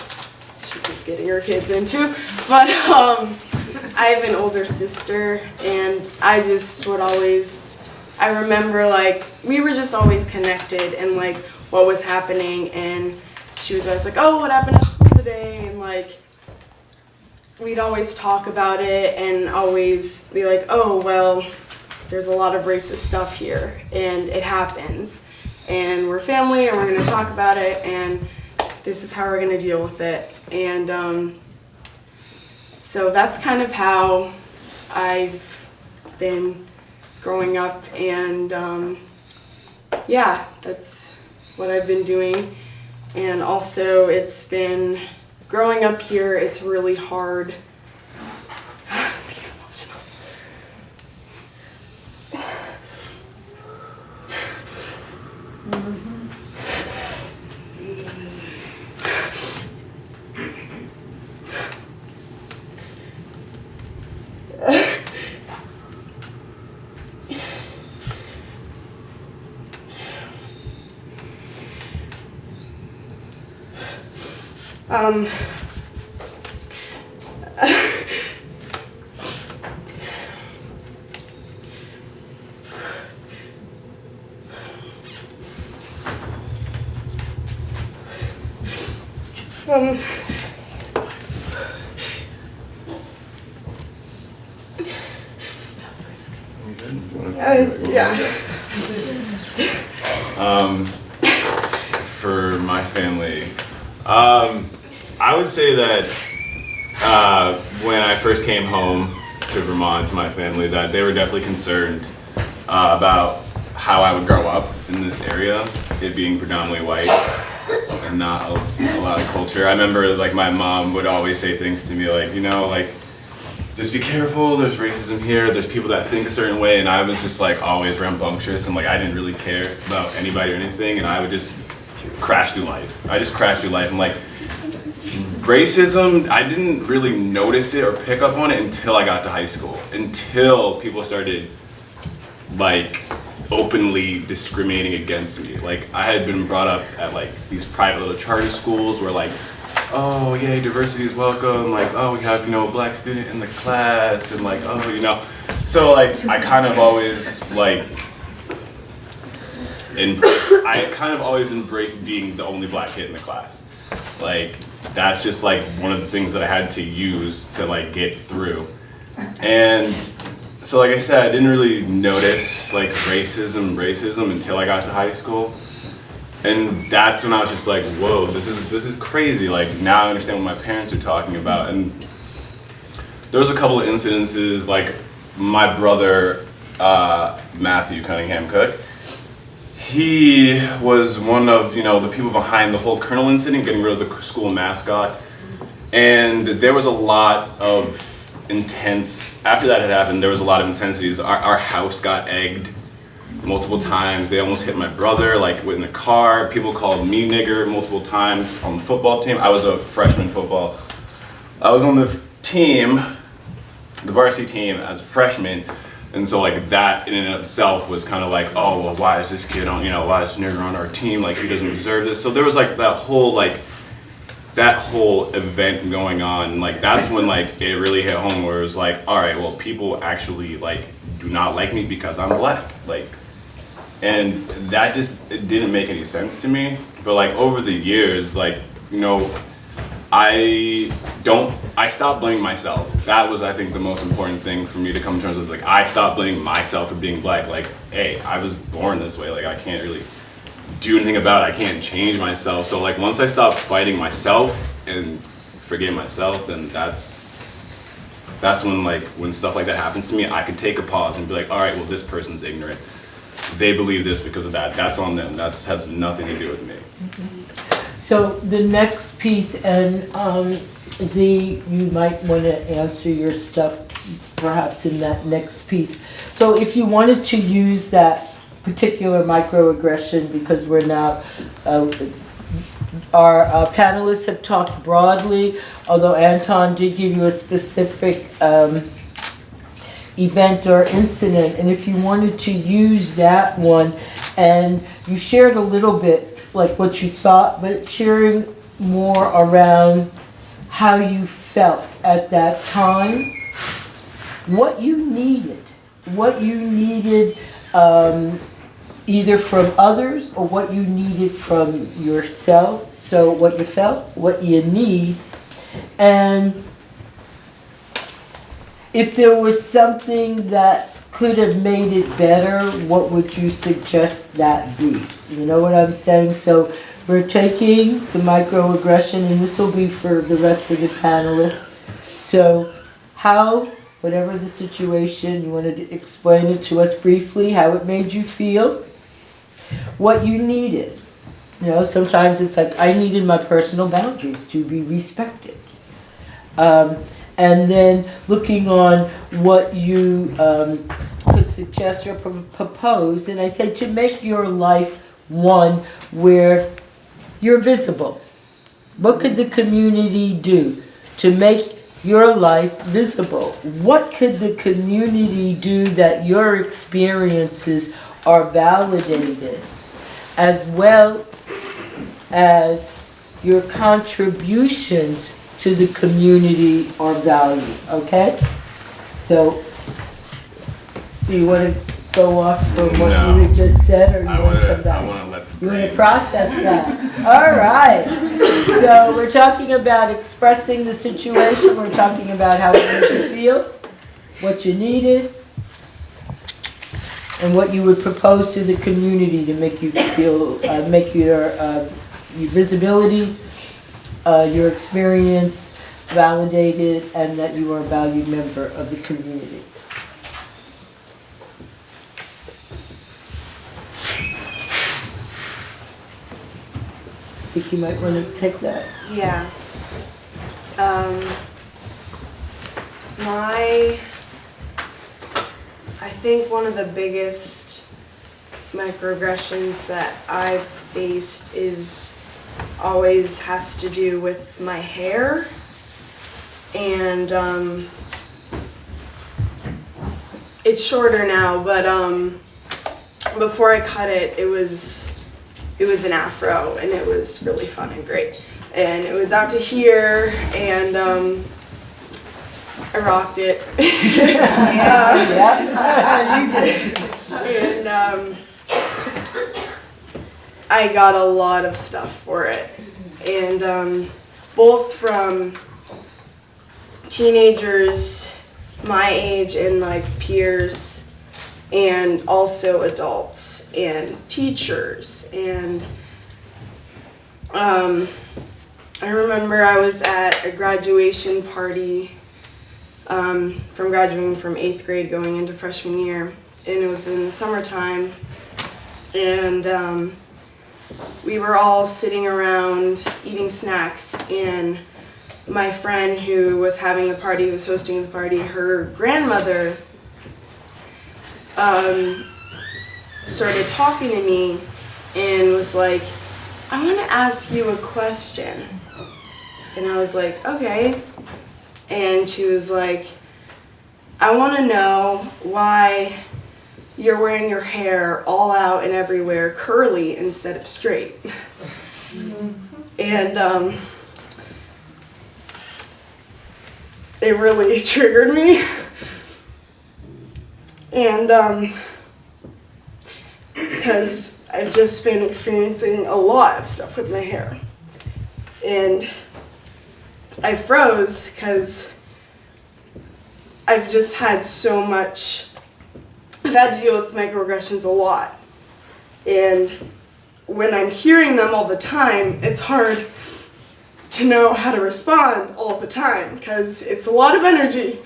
she was getting her kids into. But I have an older sister, and I just would always, I remember like we were just always connected and like what was happening, and she was always like, oh, what happened at school today? And like we'd always talk about it and always be like, oh, well, there's a lot of racist stuff here and it happens. And we're family and we're going to talk about it and this is how we're going to deal with it. And so that's kind of how I've been growing up, and yeah, that's what I've been doing. And also it's been, growing up here, it's really hard. Yeah. For my family, I would say that when I first came home to Vermont, to my family, that they were definitely concerned about how I would grow up in this area, it being predominantly white and not a lot of culture. I remember like my mom would always say things to me like, you know, like, just be careful, there's racism here, there's people that think a certain way, and I was just like always rambunctious and like I didn't really care about anybody or anything, and I would just crash through life. I just crashed through life, and like racism, I didn't really notice it or pick up on it until I got to high school, until people started like openly discriminating against me. Like I had been brought up at like these private little charter schools where like, oh yay, diversity is welcome, like, oh, we have, you know, a black student in the class, and like, oh, you know, so like I kind of always like embraced being the only black kid in the class. Like that's just like one of the things that I had to use to like get through. And so like I said, I didn't really notice like racism until I got to high school. And that's when I was just like, whoa, this is crazy. Like now I understand what my parents are talking about. And there was a couple of incidences, like my brother, Matthew Cunningham Cook, he was one of, you know, the people behind the whole Colonel incident, getting rid of the school mascot. And there was a lot of intense, after that had happened, there was a lot of intensities. Our house got egged. multiple times. They almost hit my brother, like in the car. People called me nigger multiple times on the football team. I was a freshman football. I was on the team, the varsity team as a freshman. And so like that in and of itself was kind of like, oh, well, why is this kid on, you know, why is this nigger on our team? Like, he doesn't deserve this. So there was like that whole event going on. And like, that's when like it really hit home, where it was like, all right, well, people actually like do not like me because I'm black. Like, and that just, it didn't make any sense to me. But like over the years, like, you know, I stopped blaming myself. That was, I think, the most important thing for me to come to terms with. Like, I stopped blaming myself for being black. Like, hey, I was born this way. Like, I can't really do anything about it. I can't change myself. So like, once I stopped fighting myself and forgave myself, then that's when like, when stuff like that happens to me, I could take a pause and be like, all right, well, this person's ignorant. They believe this because of that. That's on them. That has nothing to do with me. So the next piece, and Z, you might want to answer your stuff perhaps in that next piece. So if you wanted to use that particular microaggression, because we're now, our panelists have talked broadly, although Anton did give you a specific event or incident, and if you wanted to use that one, and you shared a little bit like what you thought, but sharing more around how you felt at that time, what you needed either from others or what you needed from yourself. So what you felt, what you need, and if there was something that could have made it better, what would you suggest that be? You know what I'm saying? So we're taking the microaggression, and this will be for the rest of the panelists. So how, whatever the situation, you wanted to explain it to us briefly, how it made you feel, what you needed. You know, sometimes it's like, I needed my personal boundaries to be respected. And then looking on what you could suggest or propose, and I say to make your life one where you're visible. What could the community do to make your life visible? What could the community do that your experiences are validated, as well as your contributions to the community are valued, okay? So, do you want to go off from what you had just said, or you want to come back? I want to let You want to process that? All right. So we're talking about expressing the situation. We're talking about how it made you feel, what you needed, and what you would propose to the community to make you feel, make your visibility, your experience validated, and that you are a valued member of the community. I think you might want to take that. Yeah. I think one of the biggest microaggressions that I've faced always has to do with my hair. And it's shorter now, but before I cut it, it was an afro, and it was really fun and great. And it was out to here, and I rocked it. And I got a lot of stuff for it. And both from teenagers my age and like peers, and also adults and teachers. And I remember I was at a graduation party from graduating from 8th grade going into freshman year, and it was in the summertime, and we were all sitting around eating snacks, and my friend who was having the party, who was hosting the party, her grandmother started talking to me and was like, I want to ask you a question. And I was like, okay. And she was like, I want to know why you're wearing your hair all out and everywhere curly instead of straight. And it really triggered me. And because I've just been experiencing a lot of stuff with my hair. And I froze because I've just had so much, I've had to deal with microaggressions a lot. And when I'm hearing them all the time, it's hard to know how to respond all the time because it's a lot of energy.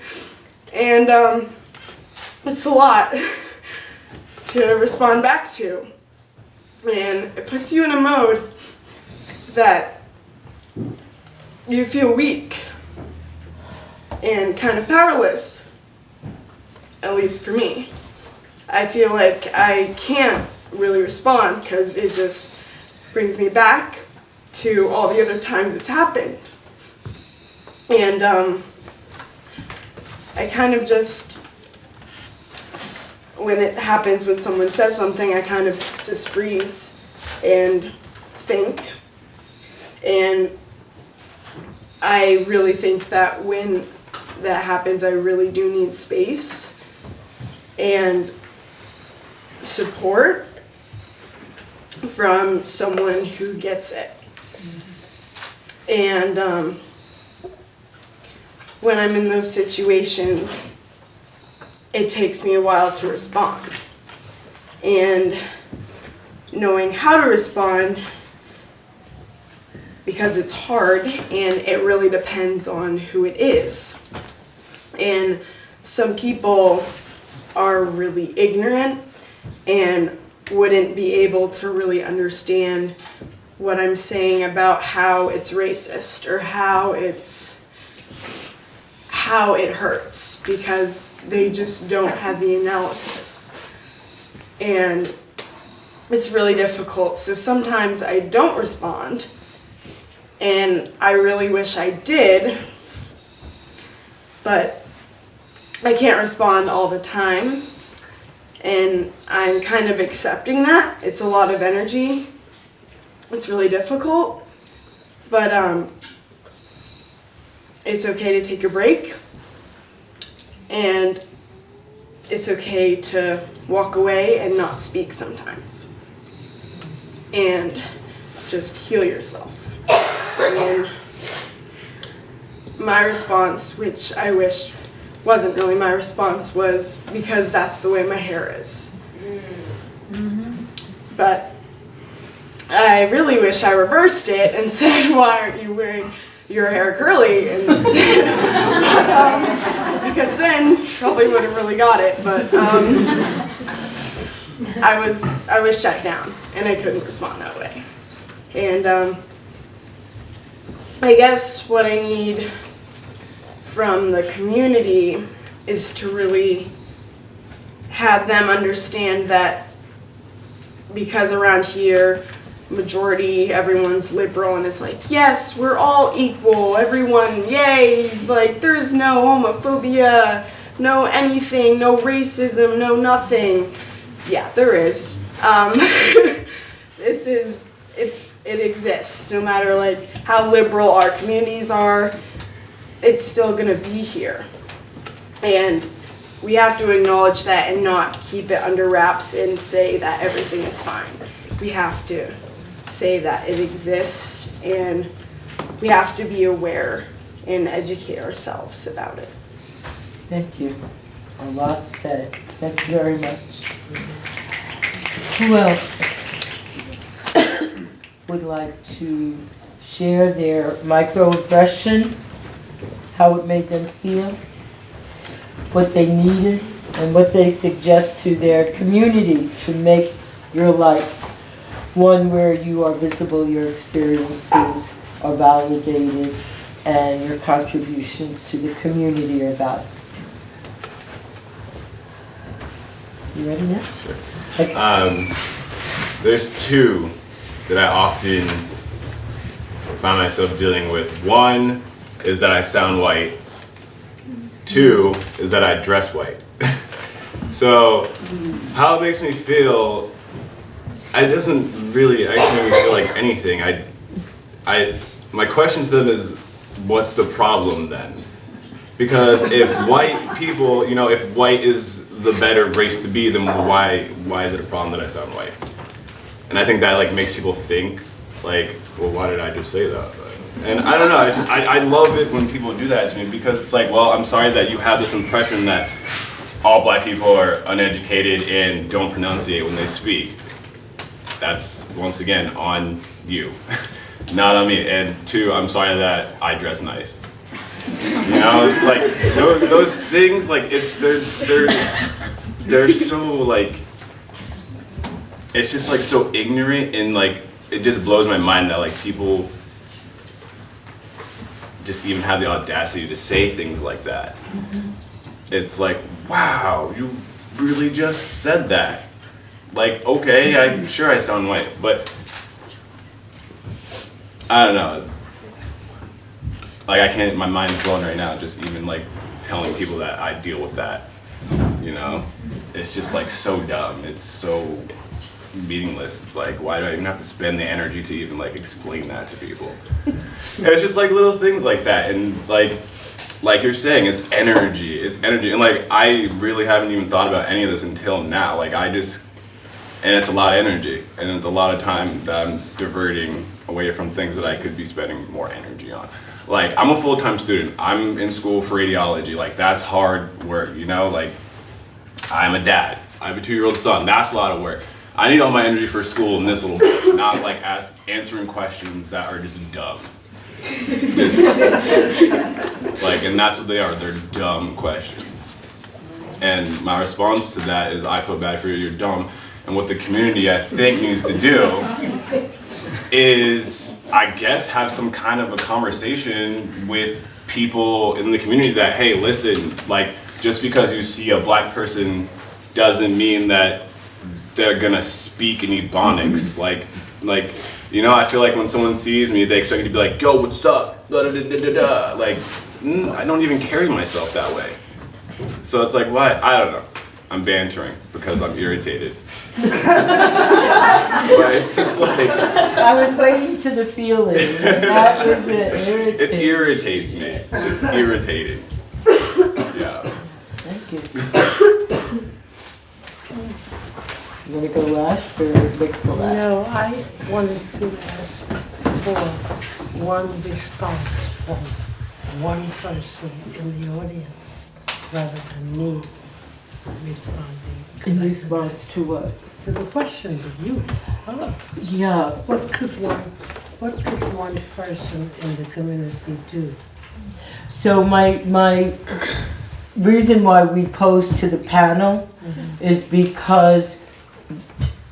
And it's a lot to respond back to. And it puts you in a mode that you feel weak and kind of powerless, at least for me. I feel like I can't really respond because it just brings me back to all the other times it's happened. And I kind of just, when it happens, when someone says something, I kind of just freeze and think. And I really think that when that happens, I really do need space and support from someone who gets it. And when I'm in those situations, it takes me a while to respond. And knowing how to respond, because it's hard and it really depends on who it is. And some people are really ignorant and wouldn't be able to really understand what I'm saying about how it's racist or how it hurts, because they just don't have the analysis. And it's really difficult. So sometimes I don't respond, and I really wish I did, but I can't respond all the time. And I'm kind of accepting that. It's a lot of energy. It's really difficult, but it's okay to take a break, and it's okay to walk away and not speak sometimes, and just heal yourself. And my response, which I wish wasn't really my response, was because that's the way my hair is. But I really wish I reversed it and said, why aren't you wearing your hair curly instead? Because then probably would have really got it. But I was shut down and I couldn't respond that way. And I guess what I need from the community is to really have them understand that, because around here, majority, everyone's liberal and is like, yes, we're all equal, everyone, yay, like there's no homophobia, no anything, no racism, no nothing. Yeah, there is. It exists, no matter like how liberal our communities are, it's still gonna be here. And we have to acknowledge that and not keep it under wraps and say that everything is fine. We have to say that it exists, and we have to be aware and educate ourselves about it. Thank you. A lot said. Thank you very much. Who else would like to share their microaggression, how it made them feel, what they needed, and what they suggest to their community to make your life one where you are visible, your experiences are validated, and your contributions to the community are valued? You ready now? Sure. There's two that I often find myself dealing with. One is that I sound white. Two is that I dress white. So how it makes me feel, it doesn't really actually make me feel like anything. My question to them is, what's the problem then? Because if white people, you know, if white is the better race to be, then why is it a problem that I sound white? And I think that like makes people think like, well, why did I just say that? And I don't know, I love it when people do that to me, because it's like, well, I'm sorry that you have this impression that all black people are uneducated and don't pronunciate when they speak. That's, once again, on you, not on me. And two, I'm sorry that I dress nice. You know, it's like, those things, like, they're so, like, it's just, like, so ignorant, and, like, it just blows my mind that, like, people just even have the audacity to say things like that. It's like, wow, you really just said that. Like, okay, I'm sure I sound white, but I don't know. Like, I can't, my mind's blown right now, just even like telling people that I deal with that, you know? It's just like so dumb, it's so meaningless. It's like, why do I even have to spend the energy to even like explain that to people? And it's just like little things like that, and like you're saying, it's energy, and like I really haven't even thought about any of this until now. Like and it's a lot of energy, and it's a lot of time that I'm diverting away from things that I could be spending more energy on. Like, I'm a full-time student, I'm in school for radiology, like that's hard work, you know? Like, I'm a dad, I have a 2-year-old son, that's a lot of work. I need all my energy for school in this little bit, not like answering questions that are just dumb. Just, like, and that's what they are, they're dumb questions. And my response to that is, I feel bad for you, you're dumb. And what the community, I think, needs to do is, I guess, have some kind of a conversation with people in the community that, hey, listen, like, just because you see a black person doesn't mean that they're gonna speak in Ebonics. Like, you know, I feel like when someone sees me, they expect me to be like, yo, what's up? Da, da, da, da, da. Like, I don't even carry myself that way. So it's like, why? I don't know. I'm bantering because I'm irritated. But it's just like, I was waiting to the feeling. That was it. it irritates me. It's irritating. Yeah. Thank you. You want to go last or next to last? No, I wanted to ask for one response from one person in the audience rather than me responding. In response to what? To the question that you Yeah. What could one person in the community do? So my reason why we pose to the panel is because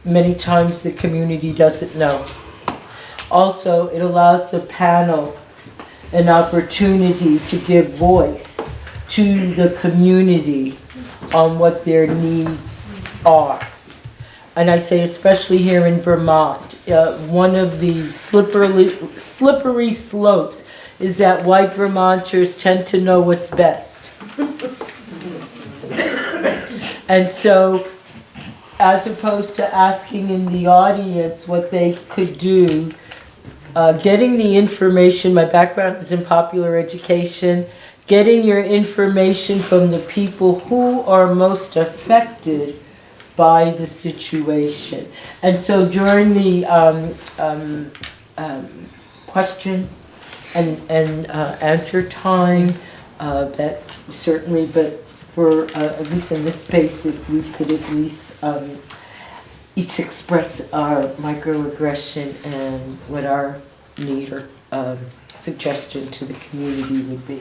many times the community doesn't know. Also, it allows the panel an opportunity to give voice to the community on what their needs are. And I say especially here in Vermont, one of the slippery slopes is that white Vermonters tend to know what's best. And so, as opposed to asking in the audience what they could do, getting the information, my background is in popular education, getting your information from the people who are most affected by the situation. And so during the question and answer time, that certainly, but for at least in this space, if we could at least each express our microaggression and what our need or suggestion to the community would be.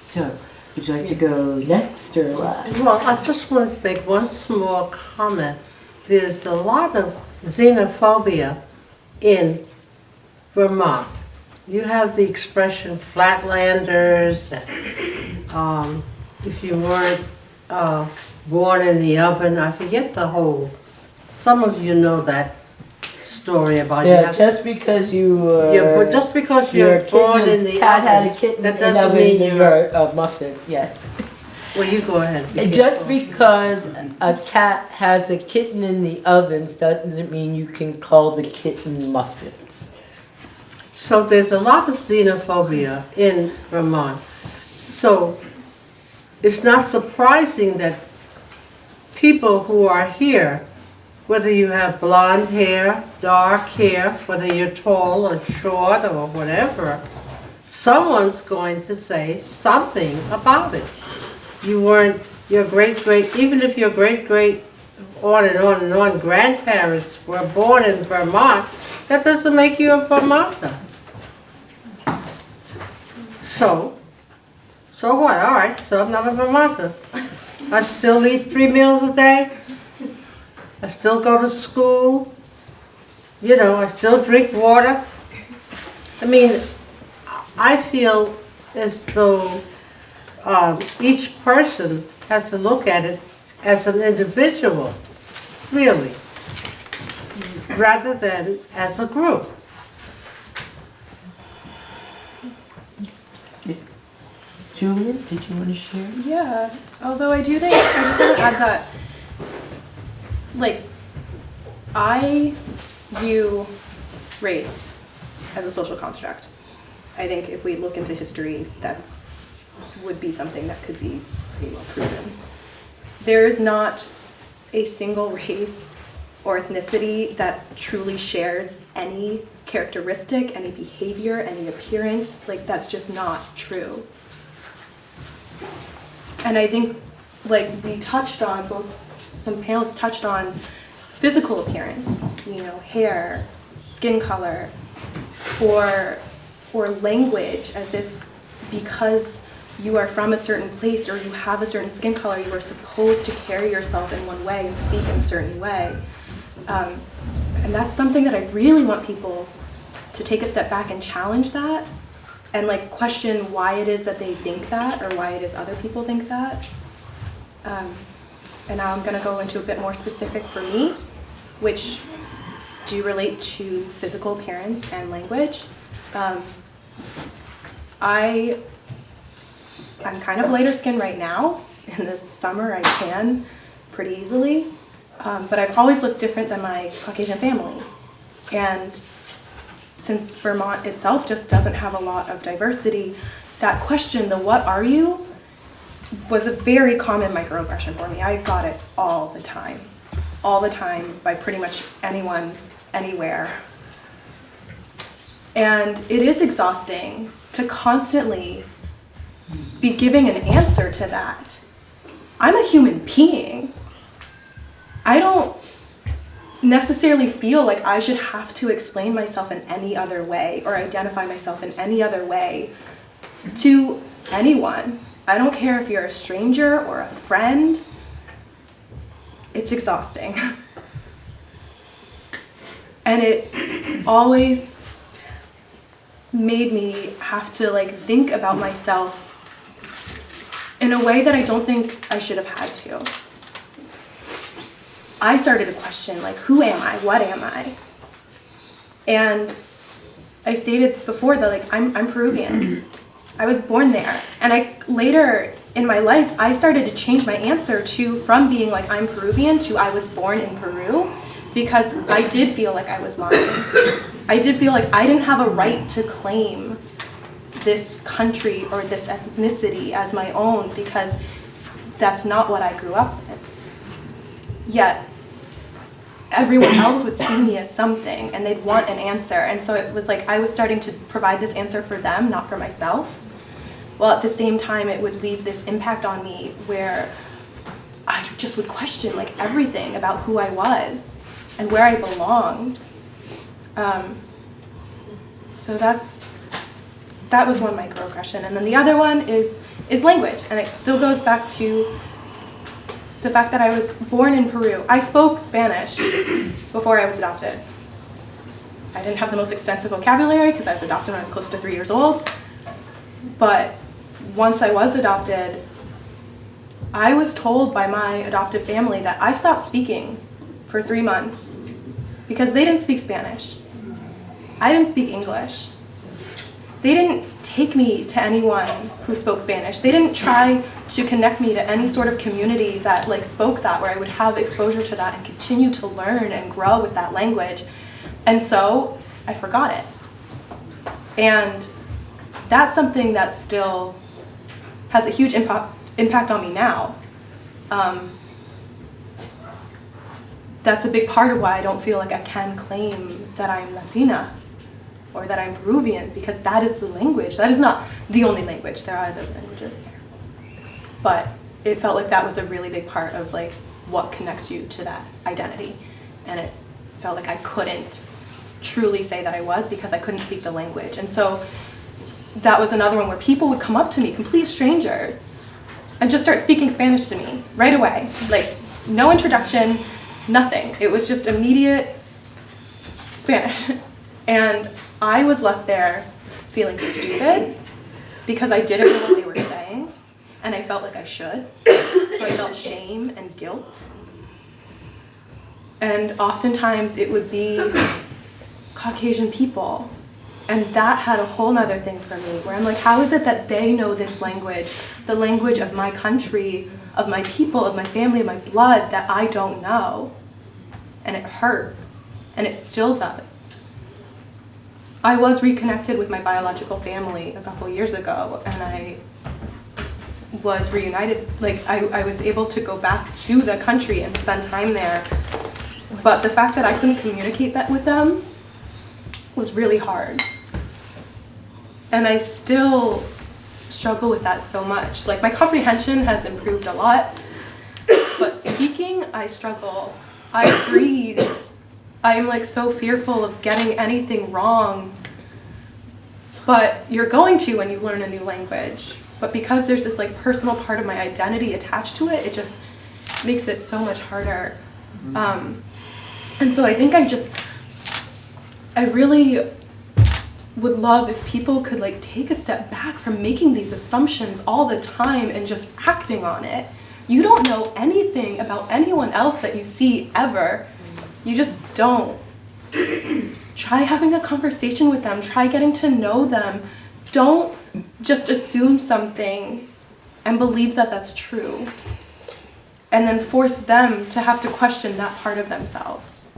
So, would you like to go next or last? Well, I just wanted to make one small comment. There's a lot of xenophobia in Vermont. You have the expression flatlanders, and if you weren't born in the oven. I forget the whole, some of you know that story about Yeah, just because just because you're born in the cat had oven, a kitten that in doesn't oven, mean you're a muffin. Yes. Well, you go ahead. Just because a cat has a kitten in the ovens doesn't mean you can call the kitten muffins. So there's a lot of xenophobia in Vermont. So it's not surprising that people who are here, whether you have blonde hair, dark hair, whether you're tall or short or whatever, someone's going to say something about it. You weren't, your great-great, even if your great-great, on and on grandparents were born in Vermont, that doesn't make you a Vermonter. So what? All right, so I'm not a Vermonter. I still eat 3 meals a day. I still go to school. You know, I still drink water. I mean, I feel as though each person has to look at it as an individual, really, rather than as a group. Julia, did you want to share? Yeah, although I do think, I just want to add that, like, I view race as a social construct. I think if we look into history, that's would be something that could be pretty well proven. There is not a single race or ethnicity that truly shares any characteristic, any behavior, any appearance. Like, that's just not true. And I think, like we touched on, some panelists touched on physical appearance, you know, hair, skin color, or language, as if because you are from a certain place or you have a certain skin color, you are supposed to carry yourself in one way and speak in a certain way. And that's something that I really want people to take a step back and challenge that, and like question why it is that they think that, or why it is other people think that. And now I'm gonna go into a bit more specific for me, which do relate to physical appearance and language. I'm kind of lighter skinned right now. In the summer I tan pretty easily, but I've always looked different than my Caucasian family. And since Vermont itself just doesn't have a lot of diversity, that question, the what are you, was a very common microaggression for me. I got it all the time by pretty much anyone, anywhere. And it is exhausting to constantly be giving an answer to that. I'm a human being. I don't necessarily feel like I should have to explain myself in any other way or identify myself in any other way to anyone. I don't care if you're a stranger or a friend. It's exhausting. And it always made me have to like think about myself in a way that I don't think I should have had to. I started to question, like, who am I? What am I? And I stated before that, like, I'm Peruvian. I was born there. And later in my life, I started to change my answer from being like, I'm Peruvian to I was born in Peru, because I did feel like I was mine. I did feel like I didn't have a right to claim this country or this ethnicity as my own, because that's not what I grew up in. Yet everyone else would see me as something and they'd want an answer. And so it was like I was starting to provide this answer for them, not for myself. Well, at the same time, it would leave this impact on me where I just would question like everything about who I was and where I belonged. So that was one microaggression. And then the other one is language. And it still goes back to the fact that I was born in Peru. I spoke Spanish before I was adopted. I didn't have the most extensive vocabulary because I was adopted when I was close to 3 years old. But once I was adopted, I was told by my adoptive family that I stopped speaking for 3 months because they didn't speak Spanish. I didn't speak English. They didn't take me to anyone who spoke Spanish. They didn't try to connect me to any sort of community that like spoke that, where I would have exposure to that and continue to learn and grow with that language. And so I forgot it. And that's something that still has a huge impact on me now. That's a big part of why I don't feel like I can claim that I'm Latina or that I'm Peruvian, because that is the language. That is not the only language. There are other languages. But it felt like that was a really big part of like what connects you to that identity. And it felt like I couldn't truly say that I was because I couldn't speak the language. And so that was another one where people would come up to me, complete strangers, and just start speaking Spanish to me right away. Like no introduction, nothing. It was just immediate Spanish. And I was left there feeling stupid because I didn't know what they were saying, and I felt like I should. So I felt shame and guilt. And oftentimes it would be Caucasian people. And that had a whole nother thing for me, where I'm like, how is it that they know this language, the language of my country, of my people, of my family, of my blood, that I don't know? And it hurt, and it still does. I was reconnected with my biological family a couple years ago, and I was reunited. Like, I was able to go back to the country and spend time there. But the fact that I couldn't communicate that with them was really hard. And I still struggle with that so much. Like, my comprehension has improved a lot, but speaking, I struggle. I freeze. I'm like so fearful of getting anything wrong. But you're going to when you learn a new language. But because there's this like personal part of my identity attached to it, it just makes it so much harder. And so I think I really would love if people could like take a step back from making these assumptions all the time and just acting on it. You don't know anything about anyone else that you see ever. You just don't. Try having a conversation with them. Try getting to know them. Don't just assume something and believe that that's true. And then force them to have to question that part of themselves.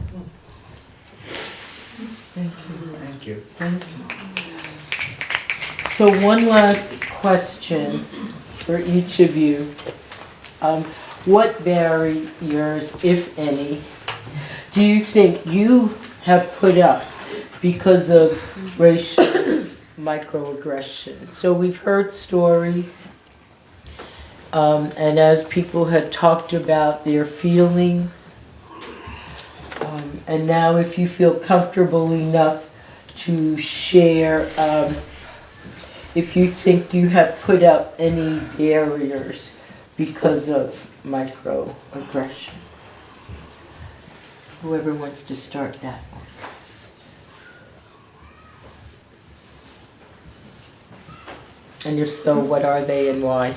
Thank you. Thank you. Thank you. So one last question for each of you. What barriers, if any, do you think you have put up because of racial microaggression? So we've heard stories, and as people had talked about their feelings, and now if you feel comfortable enough to share, if you think you have put up any barriers because of microaggressions. Whoever wants to start that one. And if so, what are they and why?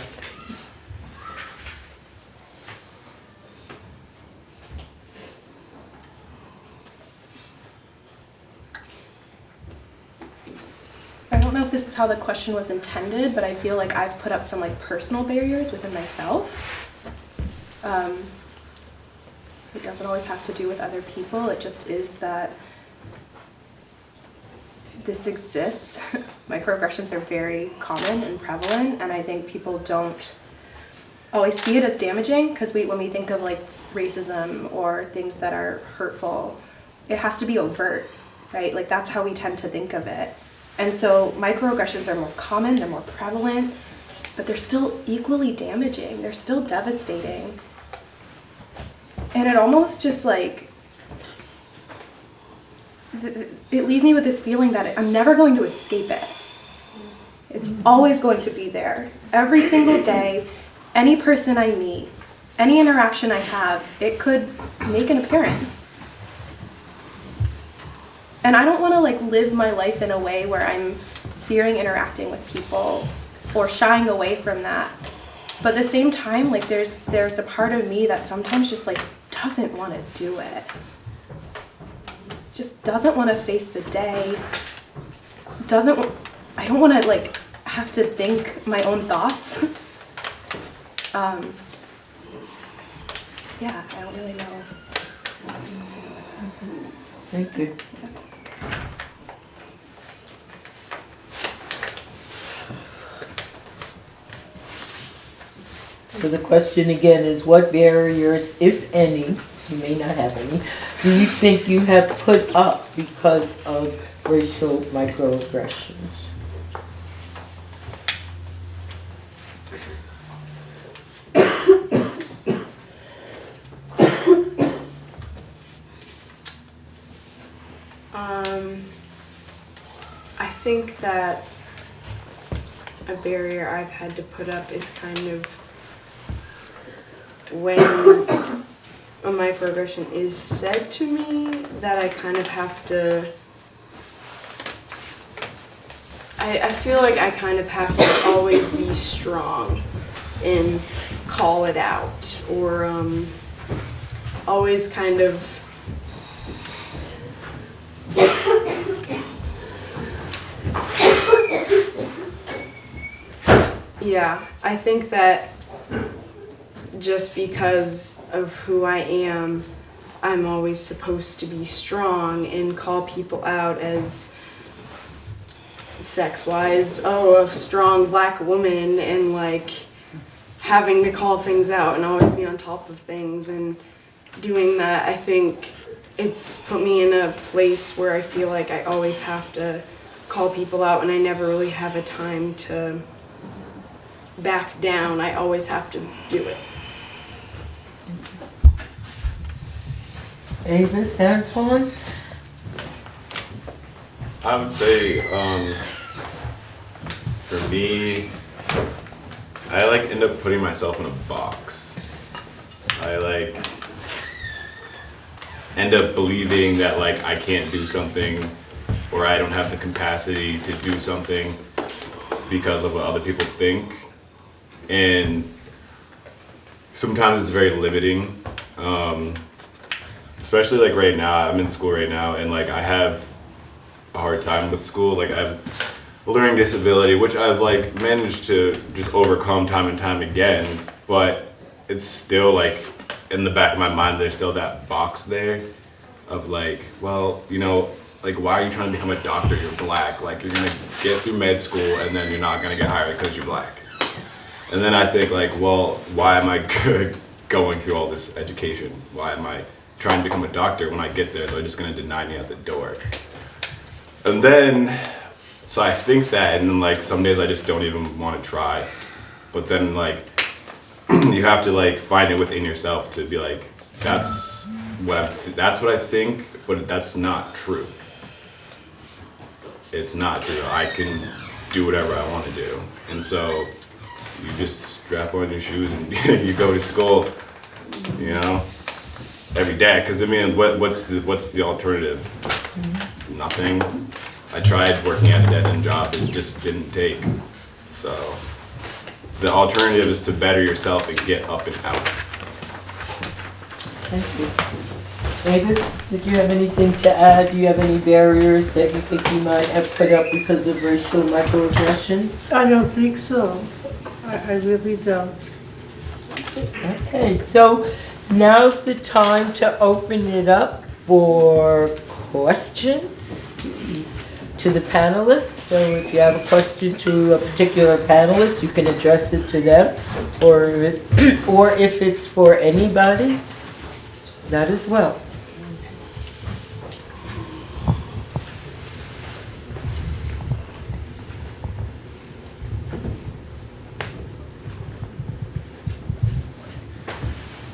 I don't know if this is how the question was intended, but I feel like I've put up some like personal barriers within myself. It doesn't always have to do with other people. It just is that this exists. Microaggressions are very common and prevalent, and I think people don't always see it as damaging, because when we think of like racism or things that are hurtful, it has to be overt, right? Like that's how we tend to think of it. And so microaggressions are more common, they're more prevalent, but they're still equally damaging. They're still devastating. And it almost just like, it leaves me with this feeling that I'm never going to escape it. It's always going to be there. Every single day, any person I meet, any interaction I have, it could make an appearance. And I don't want to like live my life in a way where I'm fearing interacting with people or shying away from that. But at the same time, like there's a part of me that sometimes just like doesn't want to do it. Just doesn't want to face the day. I don't want to like have to think my own thoughts. Yeah, I don't really know. Thank you. So the question again is, what barriers, if any, you may not have any, do you think you have put up because of racial microaggressions? I think that a barrier I've had to put up is kind of when a microaggression is said to me, that I kind of have to, I feel like I kind of have to always be strong and call it out, or always kind of yeah, I think that just because of who I am, I'm always supposed to be strong and call people out as sex-wise, oh, a strong black woman, and like having to call things out and always be on top of things, and doing that, I think it's put me in a place where I feel like I always have to call people out, and I never really have a time to back down. I always have to do it. Avis, Antoine? I would say, for me, I like end up putting myself in a box. I like end up believing that like I can't do something, or I don't have the capacity to do something because of what other people think. And sometimes it's very limiting. Especially like right now, I'm in school right now, and like I have a hard time with school. Like I have a learning disability, which I've like managed to just overcome time and time again, but it's still like in the back of my mind, there's still that box there of like, well, you know, like why are you trying to become a doctor? You're black. Like you're gonna get through med school and then you're not gonna get hired because you're black. And then I think like, well, why am I going through all this education? Why am I trying to become a doctor? When I get there, they're just gonna deny me at the door. And then, so I think that, and then like some days I just don't even want to try. But then like, you have to like find it within yourself to be like, that's what I think, but that's not true. It's not true. I can do whatever I want to do. And so you just strap on your shoes and you go to school, you know, every day. Because I mean, what's the alternative? Mm-hmm. Nothing. I tried working at a dead-end job, it just didn't take. So the alternative is to better yourself and get up and out. Thank you. Avis, did you have anything to add? Do you have any barriers that you think you might have put up because of racial microaggressions? I don't think so. I really don't. Okay, so now's the time to open it up for questions to the panelists. So if you have a question to a particular panelist, you can address it to them, or if it's for anybody, that as well.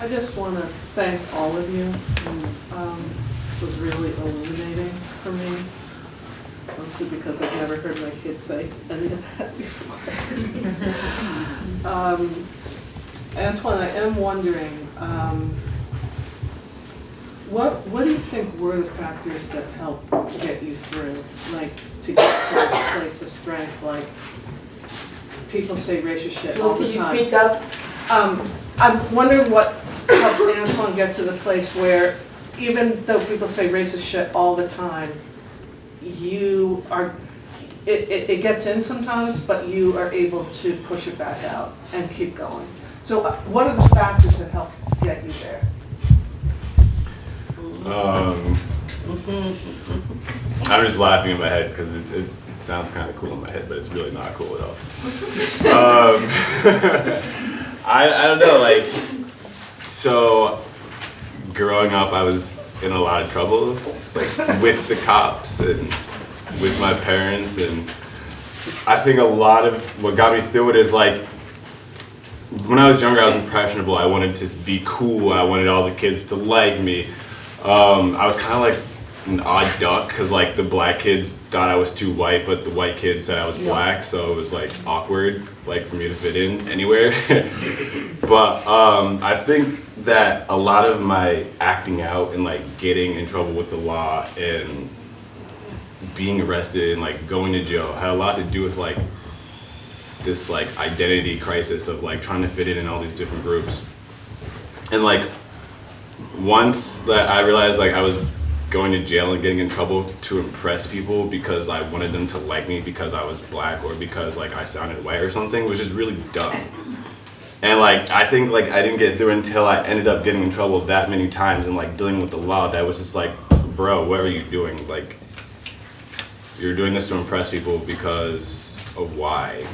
I just want to thank all of you. It was really illuminating for me, mostly because I've never heard my kids say any of that before. Antoine, I am wondering, what do you think were the factors that helped get you through, like to get to this place of strength? Like, people say racist shit all Can the you time. speak up? I'm wondering what helps Antoine get to the place where even though people say racist shit all the time, you are, it gets in sometimes, but you are able to push it back out and keep going. So what are the factors that help get you there? I'm just laughing in my head because it sounds kind of cool in my head, but it's really not cool at all. I don't know, like, so growing up I was in a lot of trouble, like with the cops and with my parents, and I think a lot of what got me through it is like, when I was younger I was impressionable, I wanted to be cool, I wanted all the kids to like me. I was kind of like an odd duck because like the black kids thought I was too white, but the white kids said I was black, so it was like awkward, like for me to fit in anywhere. But I think that a lot of my acting out and like getting in trouble with the law and being arrested and like going to jail had a lot to do with like this like identity crisis of like trying to fit in all these different groups. And like once that I realized like I was going to jail and getting in trouble to impress people because I wanted them to like me because I was black or because like I sounded white or something, which is really dumb. And like I think like I didn't get through until I ended up getting in trouble that many times and like dealing with the law that was just like, bro, what are you doing? Like, you're doing this to impress people because of why?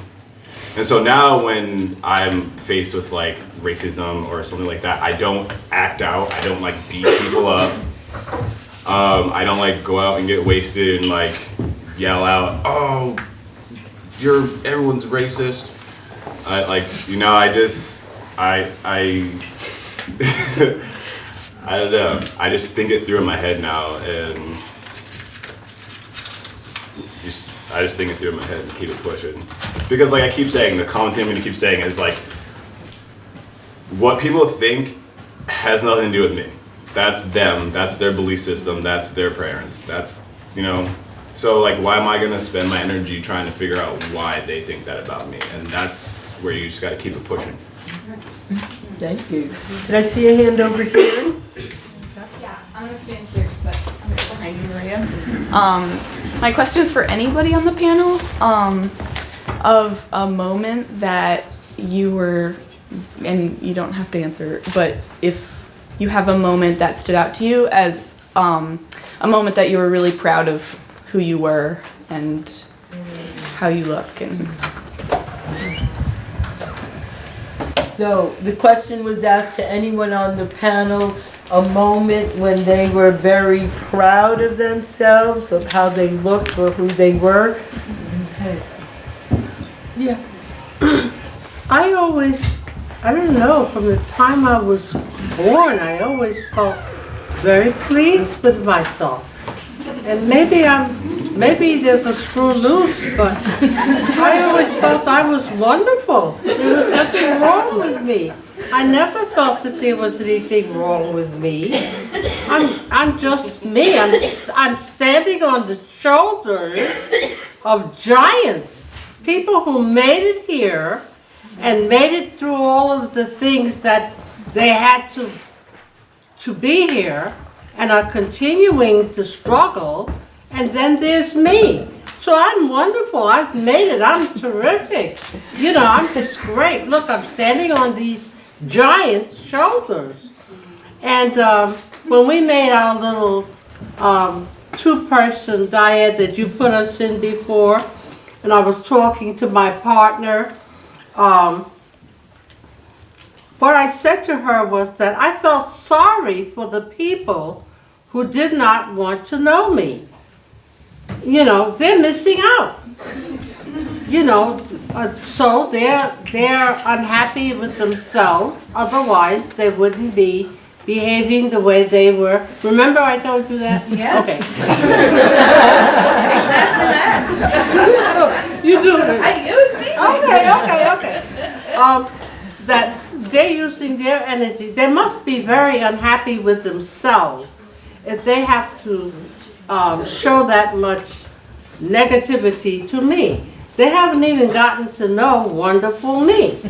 And so now when I'm faced with like racism or something like that, I don't act out, I don't like beat people up. I don't like go out and get wasted and like yell out, oh, everyone's racist. I like, you know, I I don't know. I just think it through in my head now, and I just think it through in my head and keep it pushing. Because like I keep saying, the common thing I'm gonna keep saying is like, what people think has nothing to do with me. That's them, that's their belief system, that's their parents, that's, you know. So like, why am I gonna spend my energy trying to figure out why they think that about me? And that's where you just gotta keep it pushing. Thank you. Did I see a hand over here? Yeah, I'm gonna stand here so that I'm behind you, Maria. My question is for anybody on the panel, of a moment that you were, and you don't have to answer, but if you have a moment that stood out to you as a moment that you were really proud of who you were and how you look. And So the question was asked to anyone on the panel, a moment when they were very proud of themselves, of how they looked or who they were. Okay. Yeah. I don't know, from the time I was born, I always felt very pleased with myself. And maybe there's a screw loose, but I always felt I was wonderful. There was nothing wrong with me. I never felt that there was anything wrong with me. I'm just me. I'm standing on the shoulders of giants, people who made it here and made it through all of the things that they had to be here and are continuing to struggle. And then there's me. So I'm wonderful. I've made it. I'm terrific. You know, I'm just great. Look, I'm standing on these giant shoulders. And when we made our little two-person diet that you put us in before, and I was talking to my partner, what I said to her was that I felt sorry for the people who did not want to know me. You know, they're missing out. You know, so they're unhappy with themselves. Otherwise, they wouldn't be behaving the way they were. Remember I told you that? Yeah. Okay. exactly that. You do it. It was me. Okay. That they're using their energy. They must be very unhappy with themselves if they have to show that much negativity to me. They haven't even gotten to know wonderful me.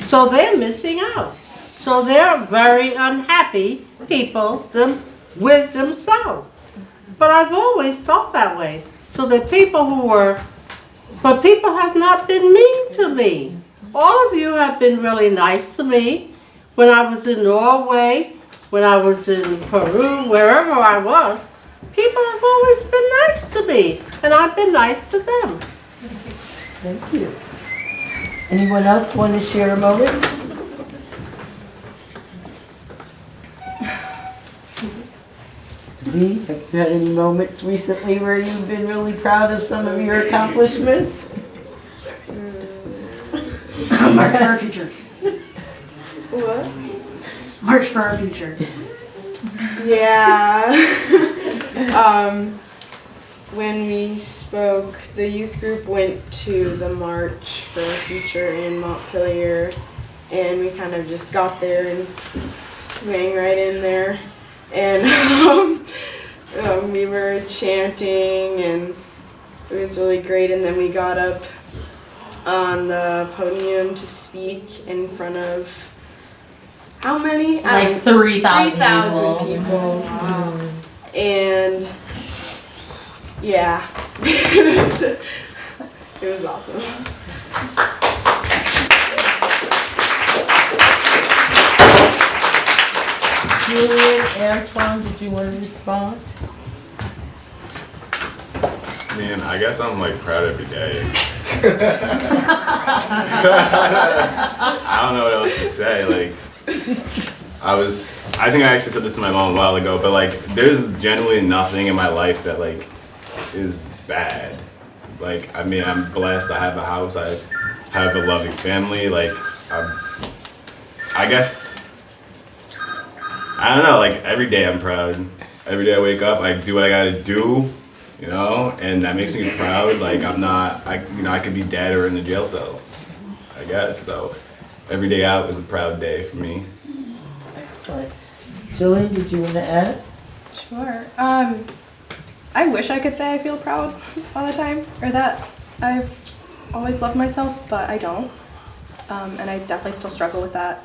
So they're missing out. So they're very unhappy people with themselves. But I've always felt that way. So the people but people have not been mean to me. All of you have been really nice to me. When I was in Norway, when I was in Peru, wherever I was, people have always been nice to me, and I've been nice to them. Thank you. Anyone else want to share a moment? Z, have you had any moments recently where you've been really proud of some of your accomplishments? March for our future. What? March for our future. Yeah. When we spoke, the youth group went to the March for our Future in Montpelier, and we kind of just got there and swang right in there. And we were chanting, and it was really great. And then we got up on the podium to speak in front of how many? Like 3,000 people. Wow. And yeah, it was awesome. Julian, Antoine, did you want to respond? Man, I guess I'm like proud every day. I don't know what else to say. Like, I think I actually said this to my mom a while ago, but like, there's generally nothing in my life that like is bad. Like, I mean, I'm blessed. I have a house. I have a loving family. Like, I guess, I don't know. Like, every day I'm proud. Every day I wake up, I do what I gotta do. You know, and that makes me proud. Like, I could be dead or in the jail cell, I guess. So every day out is a proud day for me. Excellent. Julie, did you want to add? Sure. I wish I could say I feel proud all the time, or that I've always loved myself, but I don't. And I definitely still struggle with that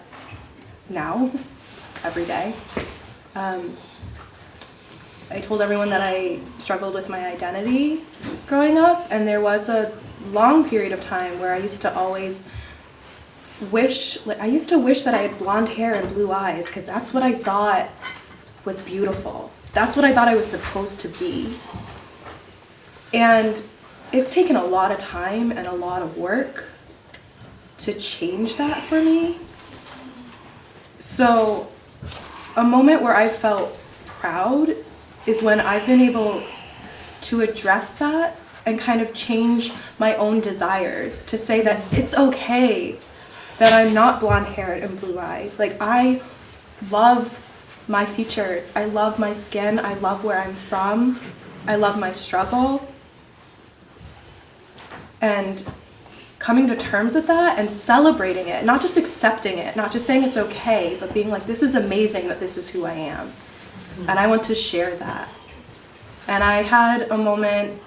now, every day. I told everyone that I struggled with my identity growing up, and there was a long period of time where I used to always wish that I had blonde hair and blue eyes, because that's what I thought was beautiful. That's what I thought I was supposed to be. And it's taken a lot of time and a lot of work to change that for me. So a moment where I felt proud is when I've been able to address that and kind of change my own desires, to say that it's okay that I'm not blonde-haired and blue eyes. Like, I love my features. I love my skin. I love where I'm from. I love my struggle. And coming to terms with that and celebrating it, not just accepting it, not just saying it's okay, but being like, this is amazing that this is who I am. And I want to share that. And I had a moment,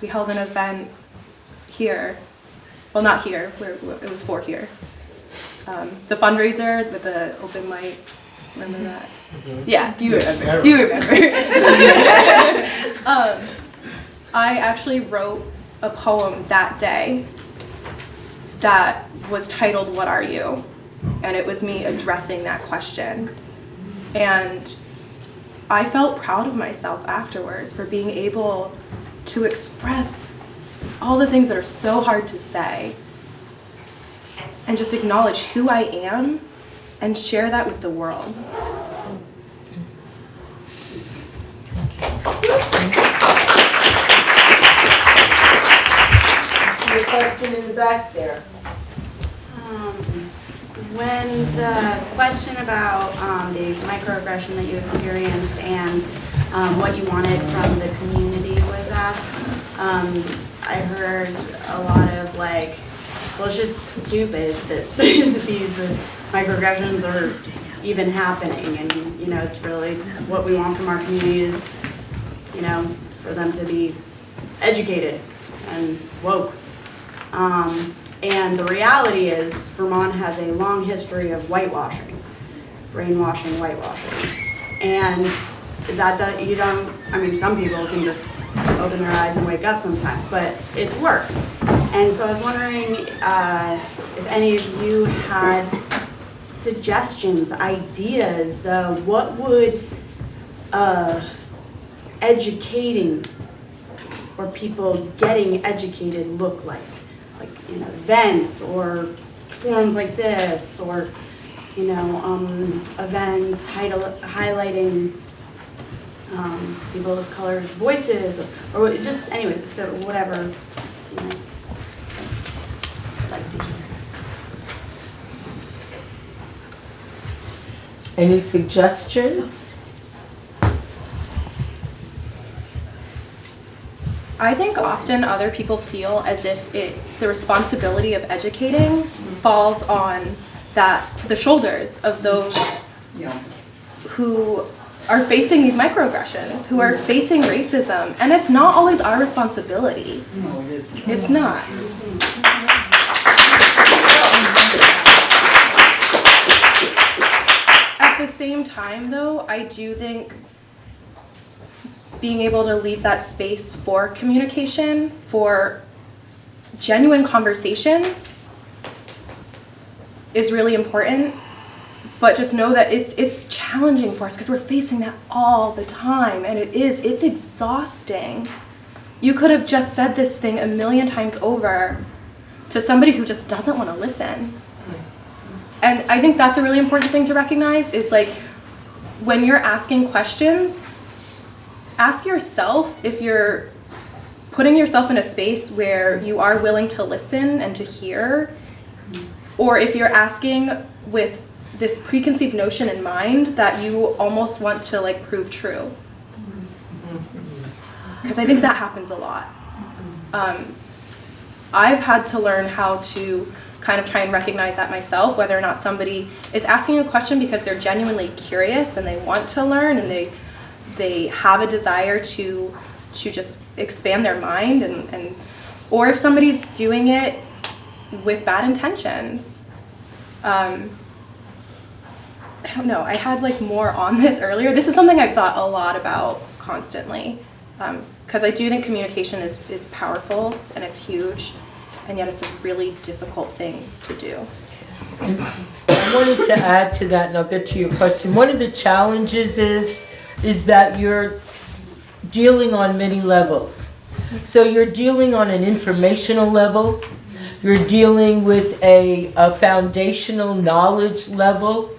we held an event here. Well, not here, it was for here. The fundraiser with the open mic, remember that? Yeah, you remember. You remember. I actually wrote a poem that day that was titled, "What Are You?" And it was me addressing that question. And I felt proud of myself afterwards for being able to express all the things that are so hard to say and just acknowledge who I am and share that with the world. Your question in the back there. When the question about the microaggression that you experienced and what you wanted from the community was asked, I heard a lot of like, well, it's just stupid that these microaggressions are even happening, and you know, it's really what we want from our community is, you know, for them to be educated and woke. And the reality is Vermont has a long history of whitewashing, brainwashing, whitewashing. And some people can just open their eyes and wake up sometimes, but it's work. And so I was wondering if any of you had suggestions, ideas, what would educating or people getting educated look like in events or forums like this, or events highlighting people of color voices, or just anyway, so whatever I'd like to hear. Any suggestions? I think often other people feel as if the responsibility of educating falls on the shoulders of those who are facing these microaggressions, who are facing racism, and it's not always our responsibility. It's not. At the same time, though, I do think being able to leave that space for communication, for genuine conversations, is really important. But just know that it's challenging for us because we're facing that all the time, and it's exhausting. You could have just said this thing a million times over to somebody who just doesn't want to listen. And I think that's a really important thing to recognize, is like when you're asking questions, ask yourself if you're putting yourself in a space where you are willing to listen and to hear, or if you're asking with this preconceived notion in mind that you almost want to like prove true. Because I think that happens a lot. I've had to learn how to kind of try and recognize that myself, whether or not somebody is asking a question because they're genuinely curious and they want to learn and they have a desire to just expand their mind, and or if somebody's doing it with bad intentions. I don't know, I had like more on this earlier. This is something I've thought a lot about constantly, because I do think communication is powerful and it's huge, and yet it's a really difficult thing to do. I wanted to add to that, and I'll get to your question. One of the challenges is that you're dealing on many levels. So you're dealing on an informational level, you're dealing with a foundational knowledge level,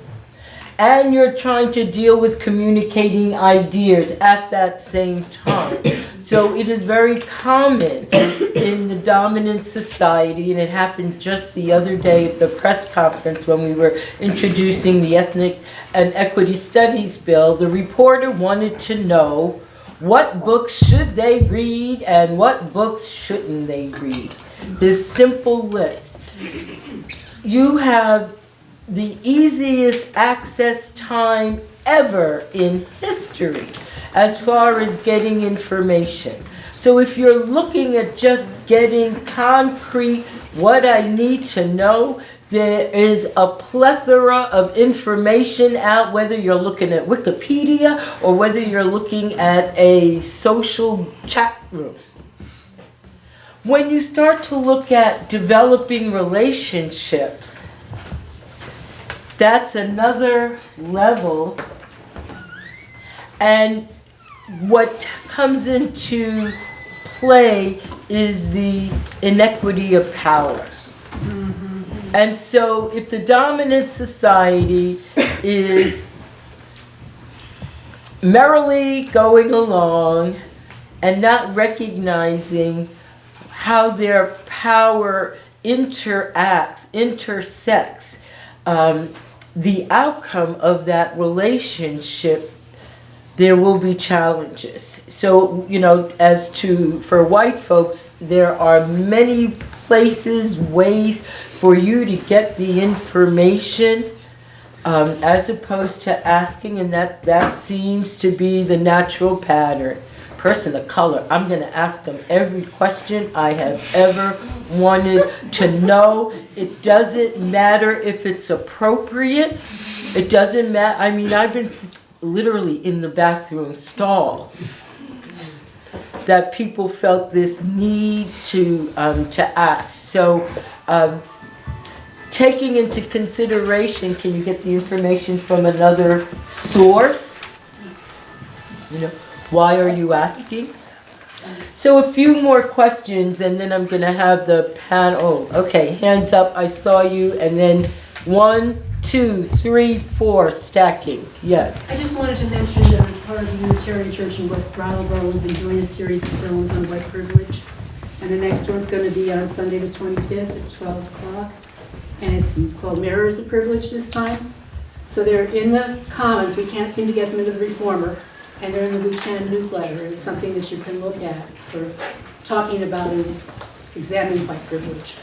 and you're trying to deal with communicating ideas at that same time. So it is very common in the dominant society, and it happened just the other day at the press conference when we were introducing the Ethnic and Equity Studies bill. The reporter wanted to know what books should they read and what books shouldn't they read. This simple list. You have the easiest access time ever in history as far as getting information. So if you're looking at just getting concrete what I need to know, there is a plethora of information out, whether you're looking at Wikipedia or whether you're looking at a social chat room. When you start to look at developing relationships, that's another level. And what comes into play is the inequity of power. And so if the dominant society is merrily going along and not recognizing how their power intersects, the outcome of that relationship, there will be challenges. So, for white folks, there are many places, ways for you to get the information, as opposed to asking, and that seems to be the natural pattern. person of color, I'm gonna ask them every question I have ever wanted to know. It doesn't matter if it's appropriate. It doesn't matter. I mean, I've been literally in the bathroom stall that people felt this need to ask. So, taking into consideration, can you get the information from another source? You know, why are you asking? So a few more questions, and then I'm gonna have the panel. Okay, hands up, I saw you, and then 1, 2, 3, 4, stacking. Yes. I just wanted to mention that I'm part of the Unitarian Church in West Brattleboro. We've been doing a series of films on white privilege. And the next one's going to be on Sunday the 25th at 12 o'clock. And it's called Mirrors of Privilege this time. So they're in the Commons. We can't seem to get them into the Reformer. And they're in the weekend newsletter. It's something that you can look at for talking about and examining white privilege.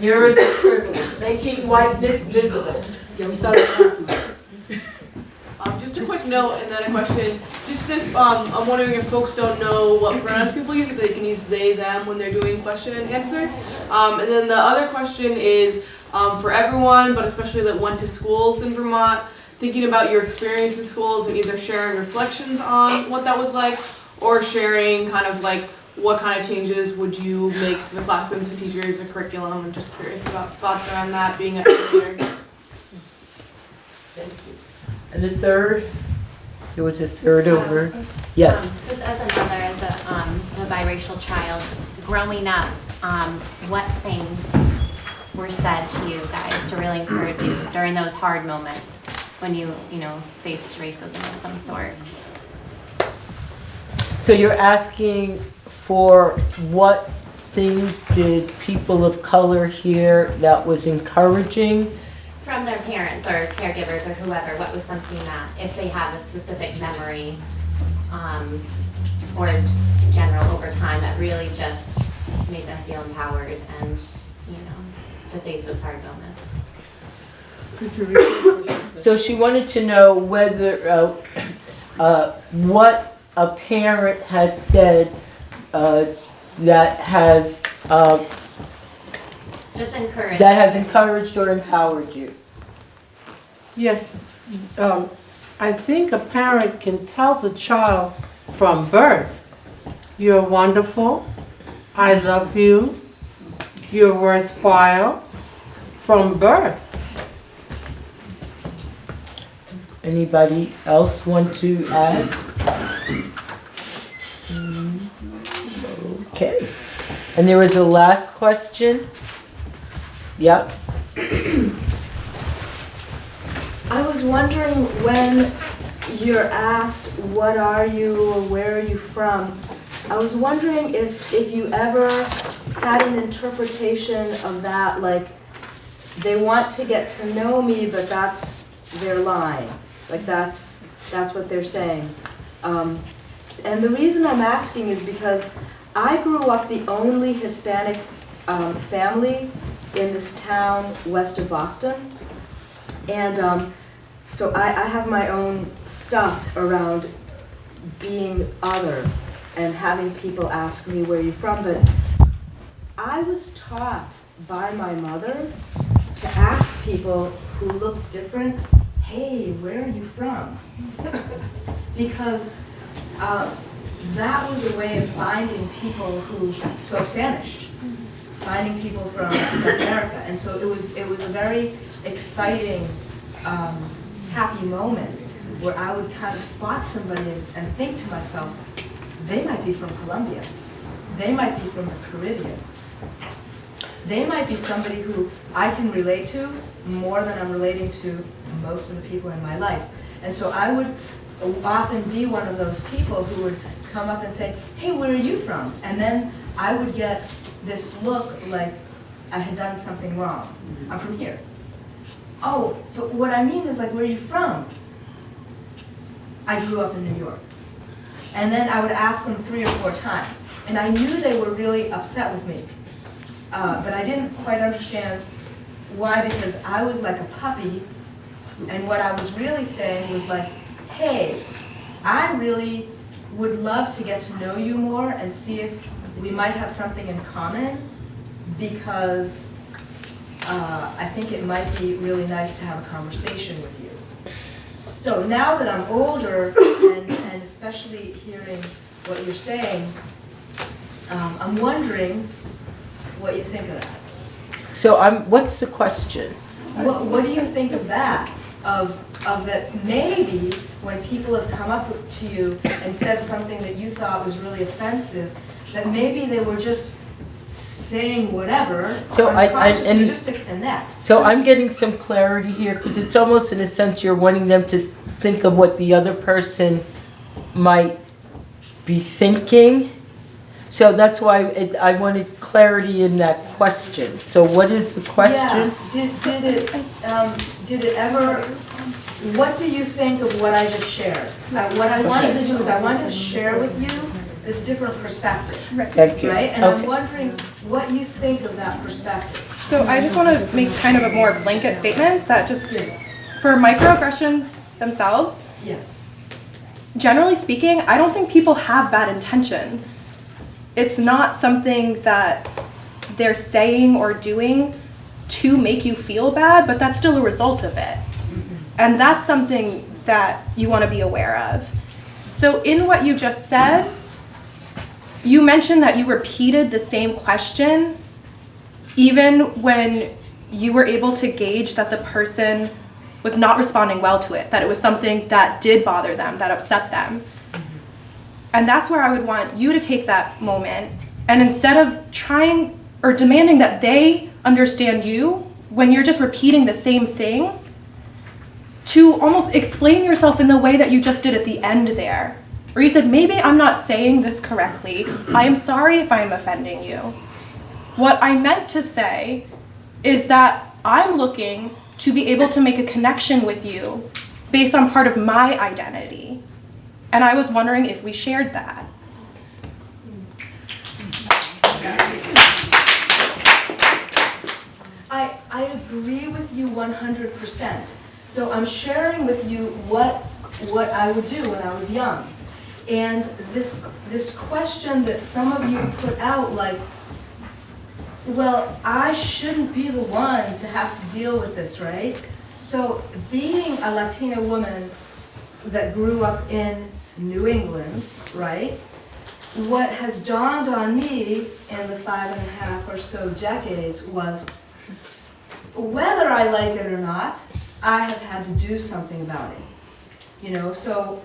Mirrors of privilege, making whiteness visible. Yeah, we saw that last night. Just a quick note and then a question. Just if I'm wondering if folks don't know what pronouns people use, if they can use they, them when they're doing question and answer. And then the other question is for everyone, but especially that went to schools in Vermont, thinking about your experience in schools and either sharing reflections on what that was like or sharing kind of like what kind of changes would you make to the classrooms and teachers or curriculum. I'm just curious about thoughts around that being an educator. Thank you. And the third? There was a third over. Yes. Just as a mother, as a biracial child, growing up, what things were said to you guys to really encourage you during those hard moments when you faced racism of some sort? So you're asking for what things did people of color hear that was encouraging? From their parents or caregivers or whoever, what was something that, if they have a specific memory, or in general over time, that really just made them feel empowered and, to face those hard moments? So she wanted to know whether, what a parent has said that has just encourage. That has encouraged or empowered you. Yes, I think a parent can tell the child from birth, you're wonderful, I love you, you're worthwhile, from birth. Anybody else want to add? Okay. And there was a last question. Yep. I was wondering when you're asked, what are you or where are you from? I was wondering if you ever had an interpretation of that, like they want to get to know me, but that's their line. Like that's what they're saying. And the reason I'm asking is because I grew up the only Hispanic family in this town west of Boston. And so I have my own stuff around being other and having people ask me where you're from. But I was taught by my mother to ask people who looked different, hey, where are you from? Because that was a way of finding people who spoke Spanish, finding people from South America. And so it was a very exciting, happy moment where I would kind of spot somebody and think to myself, they might be from Colombia. They might be from the Caribbean. They might be somebody who I can relate to more than I'm relating to most of the people in my life. And so I would often be one of those people who would come up and say, hey, where are you from? And then I would get this look like I had done something wrong. I'm from here. Oh, but what I mean is like, where are you from? I grew up in New York. And then I would ask them 3 or 4 times. And I knew they were really upset with me. But I didn't quite understand why, because I was like a puppy. And what I was really saying was like, hey, I really would love to get to know you more and see if we might have something in common, because I think it might be really nice to have a conversation with you. So now that I'm older, and especially hearing what you're saying, I'm wondering what you think of that. So what's the question? What do you think of that? Of that maybe when people have come up to you and said something that you thought was really offensive, that maybe they were just saying whatever, So unconsciously just to connect. So I'm getting some clarity here, because it's almost in a sense you're wanting them to think of what the other person might be thinking. So that's why I wanted clarity in that question. So what is the question? Yeah. Did it ever, what do you think of what I just shared? What I wanted to do is I wanted to share with you this different perspective. Thank you. Right? And Okay. I'm wondering what you think of that perspective. So I just want to make kind of a more blanket statement that just for microaggressions themselves, Yeah. generally speaking, I don't think people have bad intentions. It's not something that they're saying or doing to make you feel bad, but that's still a result of it. And that's something that you want to be aware of. So in what you just said, you mentioned that you repeated the same question even when you were able to gauge that the person was not responding well to it, that it was something that did bother them, that upset them. And that's where I would want you to take that moment, and instead of trying or demanding that they understand you when you're just repeating the same thing, to almost explain yourself in the way that you just did at the end there. Where you said, maybe I'm not saying this correctly. I am sorry if I'm offending you. What I meant to say is that I'm looking to be able to make a connection with you based on part of my identity. And I was wondering if we shared that. I agree with you 100%. So I'm sharing with you what I would do when I was young. And this question that some of you put out, like, well, I shouldn't be the one to have to deal with this, right? So being a Latina woman that grew up in New England, right? What has dawned on me in the 5.5 or so decades was, whether I like it or not, I have had to do something about it. You know, so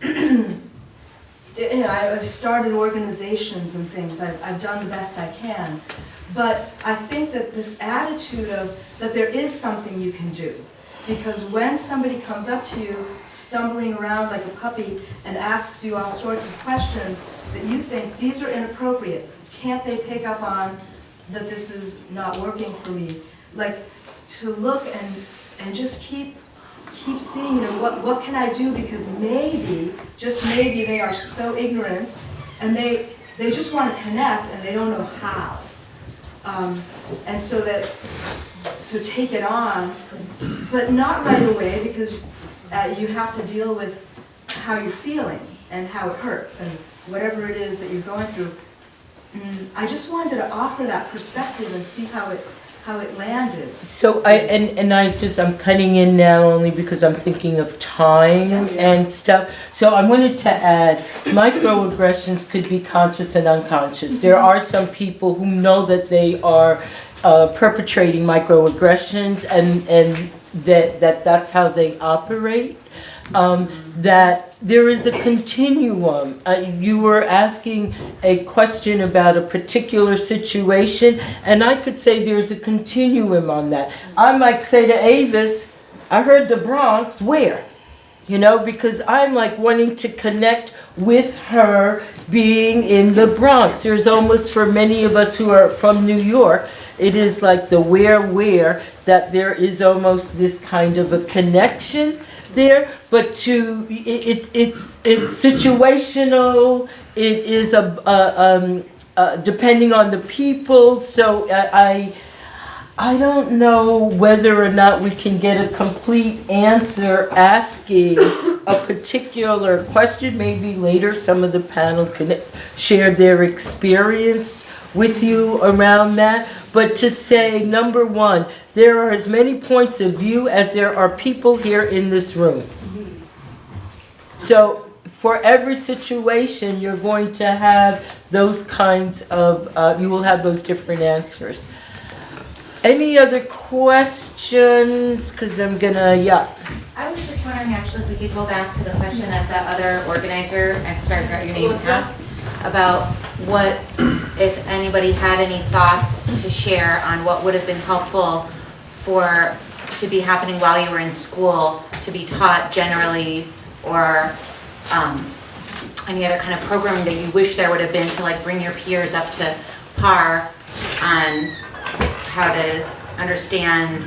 I've started organizations and things. I've done the best I can. But I think that this attitude of that there is something you can do. Because when somebody comes up to you, stumbling around like a puppy, and asks you all sorts of questions that you think, these are inappropriate, can't they pick up on that this is not working for me? Like, to look and just keep seeing, what can I do? Because maybe, just maybe, they are so ignorant, and they just want to connect, and they don't know how. And so take it on, but not right away, because you have to deal with how you're feeling and how it hurts and whatever it is that you're going through. I just wanted to offer that perspective and see how it landed. So I'm cutting in now only because I'm thinking of time and stuff. So I wanted to add, microaggressions could be conscious and unconscious. There are some people who know that they are perpetrating microaggressions and that's how they operate. That there is a continuum. You were asking a question about a particular situation, and I could say there's a continuum on that. I might say to Avis, I heard the Bronx, where? Because I'm like wanting to connect with her being in the Bronx. There's almost, for many of us who are from New York, it is like the where, that there is almost this kind of a connection there, but it's situational. It is depending on the people. So I don't know whether or not we can get a complete answer asking a particular question, maybe later some of the panel can share their experience with you around that. But to say, number one, there are as many points of view as there are people here in this room. So for every situation, you're going to have those kinds of, you will have those different answers. Any other questions? Because I'm gonna, yeah. I was just wondering actually if we could go back to the question that the other organizer, I'm sorry, I forgot your name, asked about what, if anybody had any thoughts to share on what would have been helpful to be happening while you were in school, to be taught generally, or any other kind of programming that you wish there would have been to like bring your peers up to par on how to understand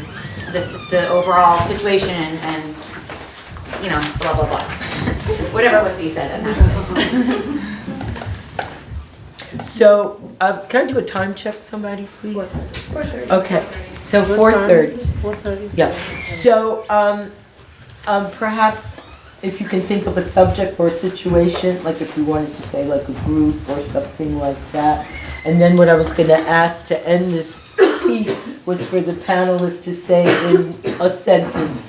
the overall situation and you know, blah blah blah. Whatever was he said, that's not So, can I do a time check, somebody, please? 4:30. Okay, so 4:30. 4:30. Yeah. So, perhaps if you can think of a subject or a situation, like if you wanted to say like a group or something like that. And then what I was going to ask to end this piece was for the panelists to say in a sentence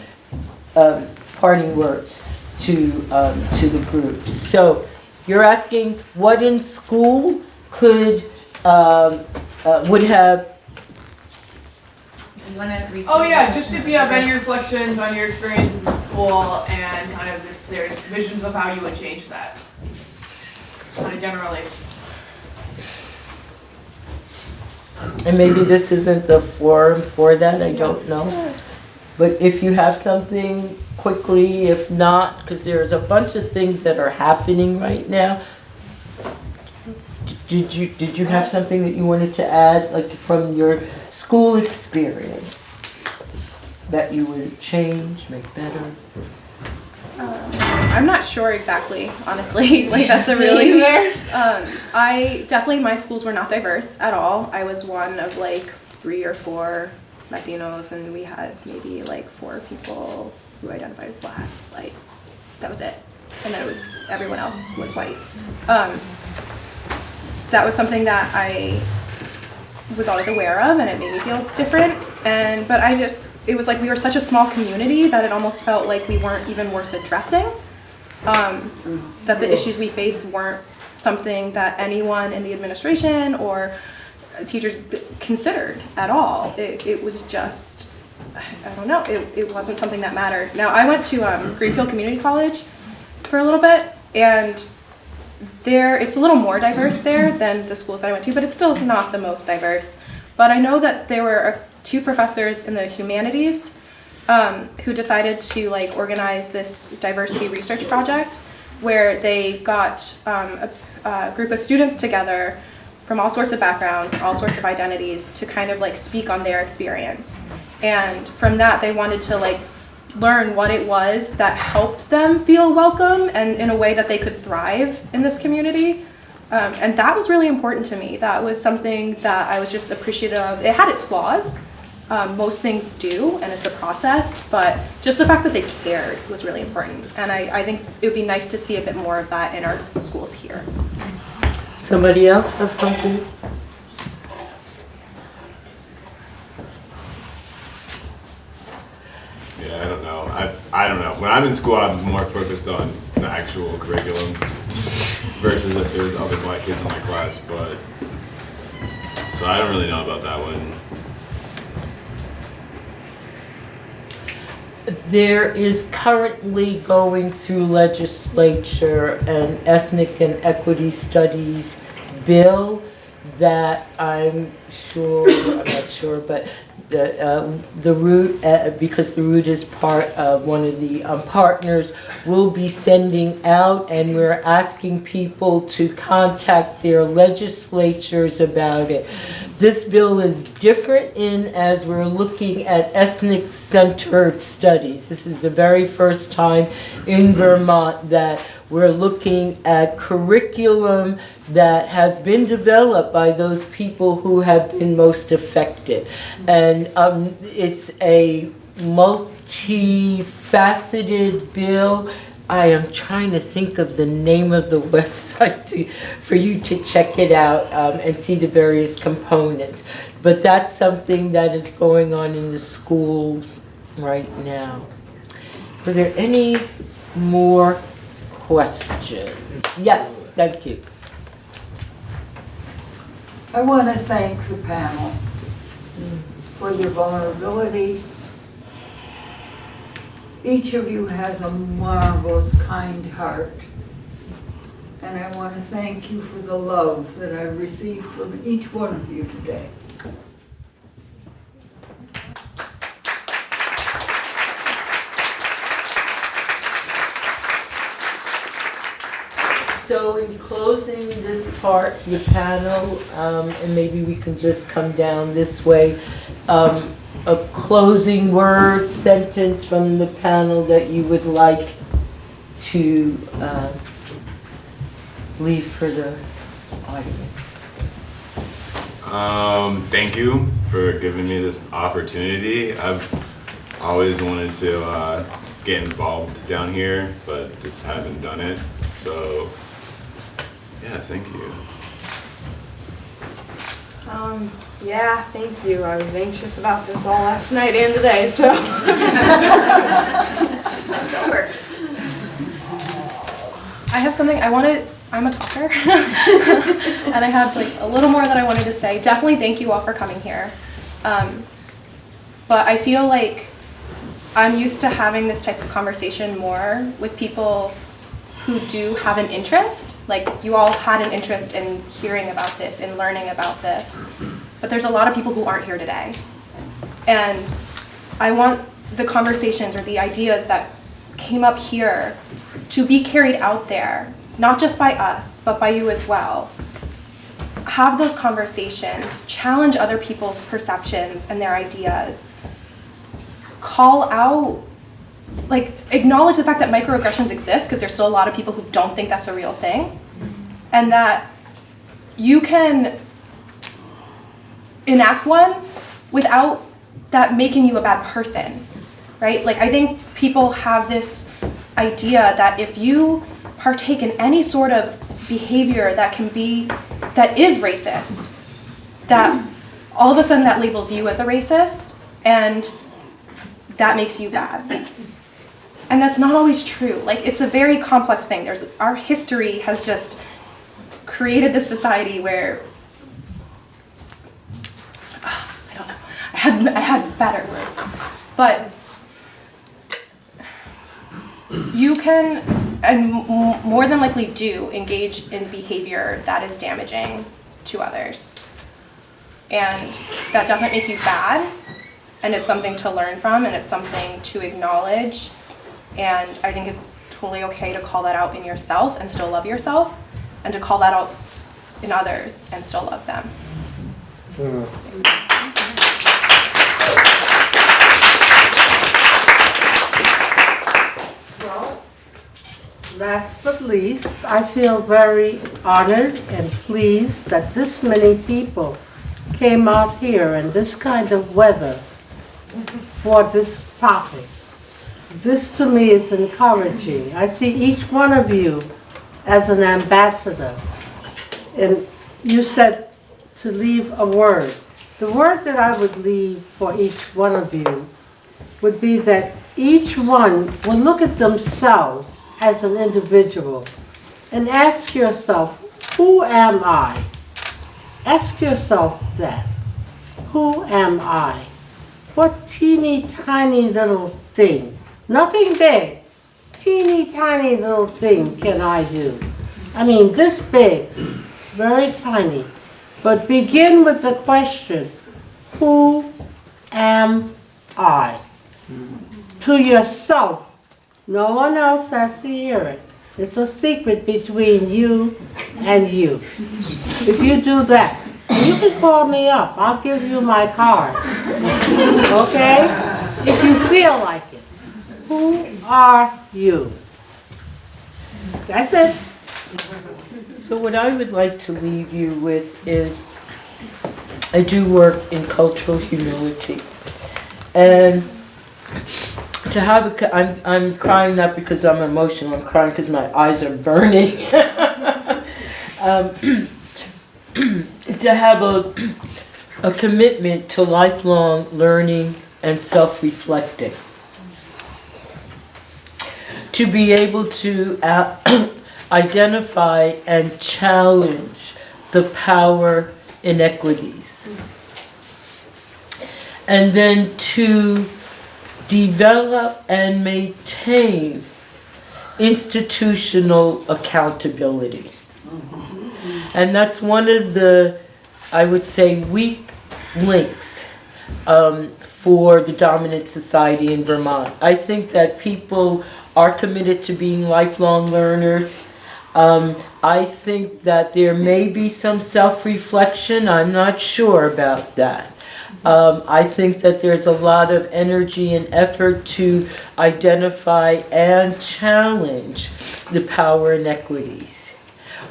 parting words to the group. So you're asking what in school would have. Do you want to restate? Oh yeah, just if you have any reflections on your experiences in school and kind of if there's visions of how you would change that. Kind of generally. And maybe this isn't the forum for that, I don't know. But if you have something quickly, if not, because there's a bunch of things that are happening right now. Did you have something that you wanted to add, like from your school experience, that you would change, make better? I'm not sure exactly, honestly. Like that's a really my schools were not diverse at all. I was one of like 3 or 4 Latinos, and we had maybe like 4 people who identified as Black. Like that was it, and then everyone else was white. That was something that I was always aware of, and it made me feel different. But it was like we were such a small community that it almost felt like we weren't even worth addressing. That the issues we faced weren't something that anyone in the administration or teachers considered at all. It was just, I don't know, it wasn't something that mattered. Now, I went to Greenfield Community College for a little bit, and it's a little more diverse there than the schools I went to, but it's still not the most diverse. But I know that there were 2 professors in the humanities who decided to like organize this diversity research project where they got a group of students together from all sorts of backgrounds, all sorts of identities to kind of like speak on their experience. And from that, they wanted to like learn what it was that helped them feel welcome and in a way that they could thrive in this community. And that was really important to me. That was something that I was just appreciative of. It had its flaws. Most things do, and it's a process, but just the fact that they cared was really important. And I think it would be nice to see a bit more of that in our schools here. Somebody else have something? Yeah, I don't know. I don't know. When I'm in school, I'm more focused on the actual curriculum versus if there's other Black kids in my class, but so I don't really know about that one. There is currently going through legislature an ethnic and equity studies bill that I'm not sure, but the root, because the root is one of the partners, will be sending out, and we're asking people to contact their legislatures about it. This bill is different as we're looking at ethnic-centered studies. This is the very first time in Vermont that we're looking at curriculum that has been developed by those people who have been most affected. And it's a multifaceted bill, I am trying to think of the name of the website for you to check it out and see the various components. But that's something that is going on in the schools right now. Are there any more questions? Yes, thank you. I want to thank the panel for your vulnerability. Each of you has a marvelous, kind heart. And I want to thank you for the love that I've received from each one of you today. So in closing this part, the panel, and maybe we can just come down this way, a closing word, sentence from the panel that you would like to leave for the audience. Thank you for giving me this opportunity. I've always wanted to get involved down here, but just haven't done it. So, yeah, thank you. Yeah, thank you. I was anxious about this all last night and today, so. It's over. I have something I'm a talker, and I have like a little more that I wanted to say. Definitely thank you all for coming here. But I feel like I'm used to having this type of conversation more with people who do have an interest. Like you all had an interest in hearing about this and learning about this. But there's a lot of people who aren't here today. And I want the conversations or the ideas that came up here to be carried out there, not just by us, but by you as well. Have those conversations, challenge other people's perceptions and their ideas. Call out, like acknowledge the fact that microaggressions exist, because there's still a lot of people who don't think that's a real thing. And that you can enact one without that making you a bad person, right? Like I think people have this idea that if you partake in any sort of behavior that is racist, that all of a sudden that labels you as a racist and that makes you bad. And that's not always true. Like it's a very complex thing. Our history has just created this society where I don't know. I had better words. But you can, and more than likely do, engage in behavior that is damaging to others. And that doesn't make you bad, and it's something to learn from, and it's something to acknowledge. And I think it's totally okay to call that out in yourself and still love yourself, and to call that out in others and still love them. Well, last but least, I feel very honored and pleased that this many people came out here in this kind of weather for this topic. This to me is encouraging. I see each one of you as an ambassador. And you said to leave a word. The word that I would leave for each one of you would be that each one will look at themselves as an individual and ask yourself, who am I? Ask yourself that. Who am I? What teeny tiny little thing, nothing big, teeny tiny little thing can I do? I mean, this big, very tiny. But begin with the question, who am I? To yourself. No one else has to hear it. It's a secret between you and you. If you do that, you can call me up. I'll give you my card. Okay? If you feel like it. Who are you? That's it. So what I would like to leave you with is, I do work in cultural humility. And to have I'm crying not because I'm emotional. I'm crying because my eyes are burning. To have a commitment to lifelong learning and self-reflecting. To be able to identify and challenge the power inequities. And then to develop and maintain institutional accountability. And that's one of the, I would say, weak links for the dominant society in Vermont. I think that people are committed to being lifelong learners. I think that there may be some self-reflection. I'm not sure about that. I think that there's a lot of energy and effort to identify and challenge the power inequities.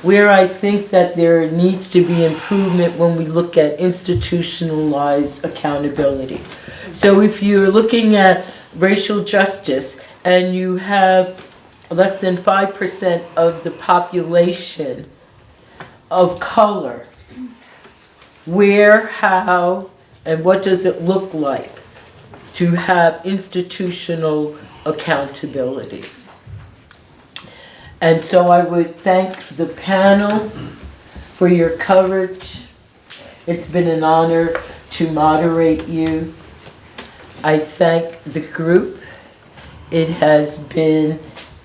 Where I think that there needs to be improvement when we look at institutionalized accountability. So if you're looking at racial justice and you have less than 5% of the population of color, where, how, and what does it look like to have institutional accountability? And so I would thank the panel for your coverage. It's been an honor to moderate you. I thank the group. It has been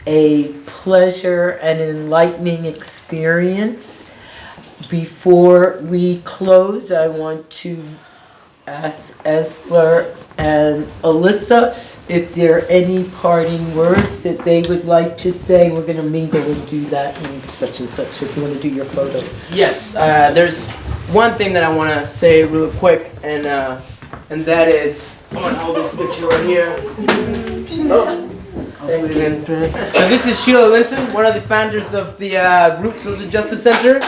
a pleasure and enlightening experience. Before we close, I want to ask Esler and Alyssa if there are any parting words that they would like to say. We're going to mingle and do that in such and such if you want to do your photo. Yes, there's one thing that I want to say real quick, and that is, I'm going to hold this picture right here. Oh. Thank you. So this is Sheila Linton, one of the founders of the Root Social Justice Center.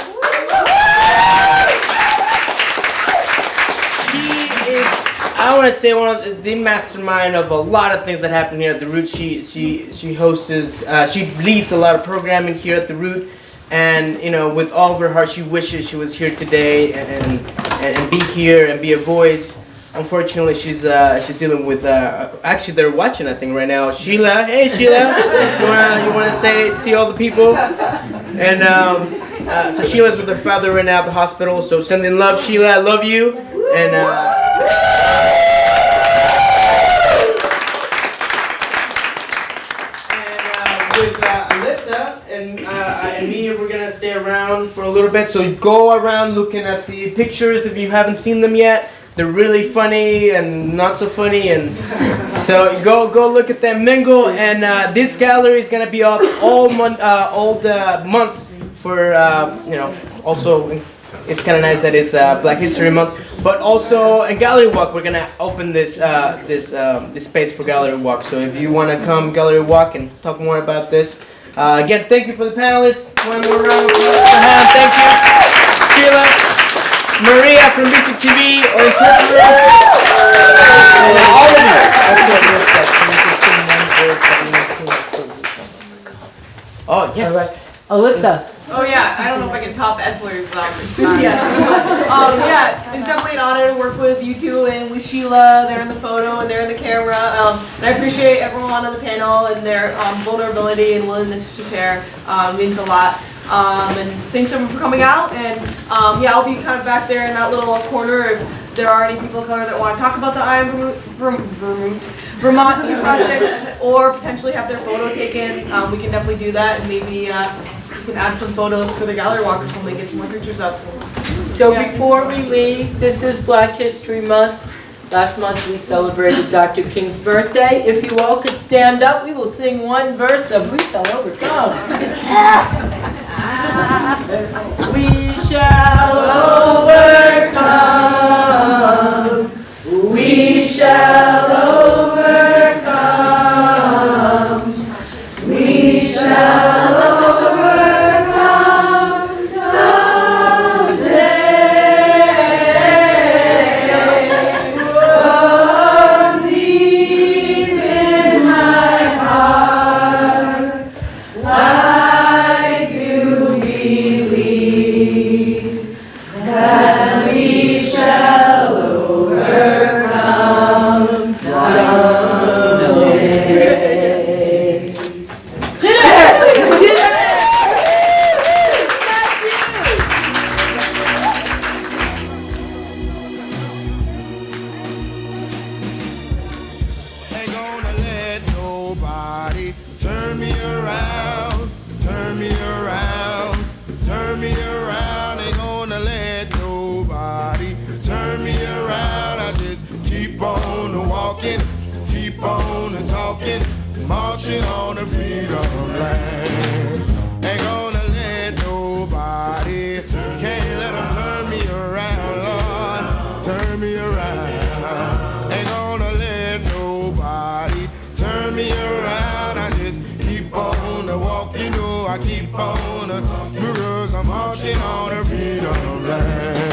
I want to say one of the mastermind of a lot of things that happen here at the Root. She hosts, she leads a lot of programming here at the Root, and you know, with all of her heart, she wishes she was here today and be here and be a voice. Unfortunately, she's dealing with actually they're watching I think right now. Sheila, hey Sheila, you wanna see all the people? And so Sheila's with her father right now at the hospital. So sending love, Sheila, I love you. And with Alyssa and me, we're gonna stay around for a little bit. So go around looking at the pictures if you haven't seen them yet. They're really funny and not so funny, and so go look at them, mingle. And this gallery is gonna be up all month for you know. Also, it's kind of nice that it's Black History Month, but also in Gallery Walk we're gonna open this space for Gallery Walk. So if you want to come Gallery Walk and talk more about this, again, thank you for the panelists. One more round of applause. Thank you, Sheila. Maria from Basic TV, or interpreter. And all of you. Oh, yes. All right. Alyssa. Oh yeah, I don't know if I can top Esler's yeah, it's definitely an honor to work with you two and with Sheila. They're in the photo and they're in the camera. And I appreciate everyone on the panel and their vulnerability and willingness to share. Means a lot. And thanks everyone for coming out. And yeah, I'll be kind of back there in that little corner if there are any people of color that want to talk about the I Am Vermont Too project or potentially have their photo taken. We can definitely do that, and maybe we can add some photos for the gallery walk or something, get some more pictures up. So before we leave, this is Black History Month. Last month we celebrated Dr. King's birthday. If you all could stand up, we will sing one verse of We Shall Overcome. We shall overcome. We shall overcome. We shall overcome someday. Oh, deep in my turn me around, turn me around. Ain't gonna let nobody turn me around. I just keep on walking, keep on talking, marching on the freedom land. Ain't gonna let nobody, can't let them turn me around, Lord, turn me around. Ain't gonna let nobody turn me around. I just keep on walking, I keep on because I'm marching on the freedom land.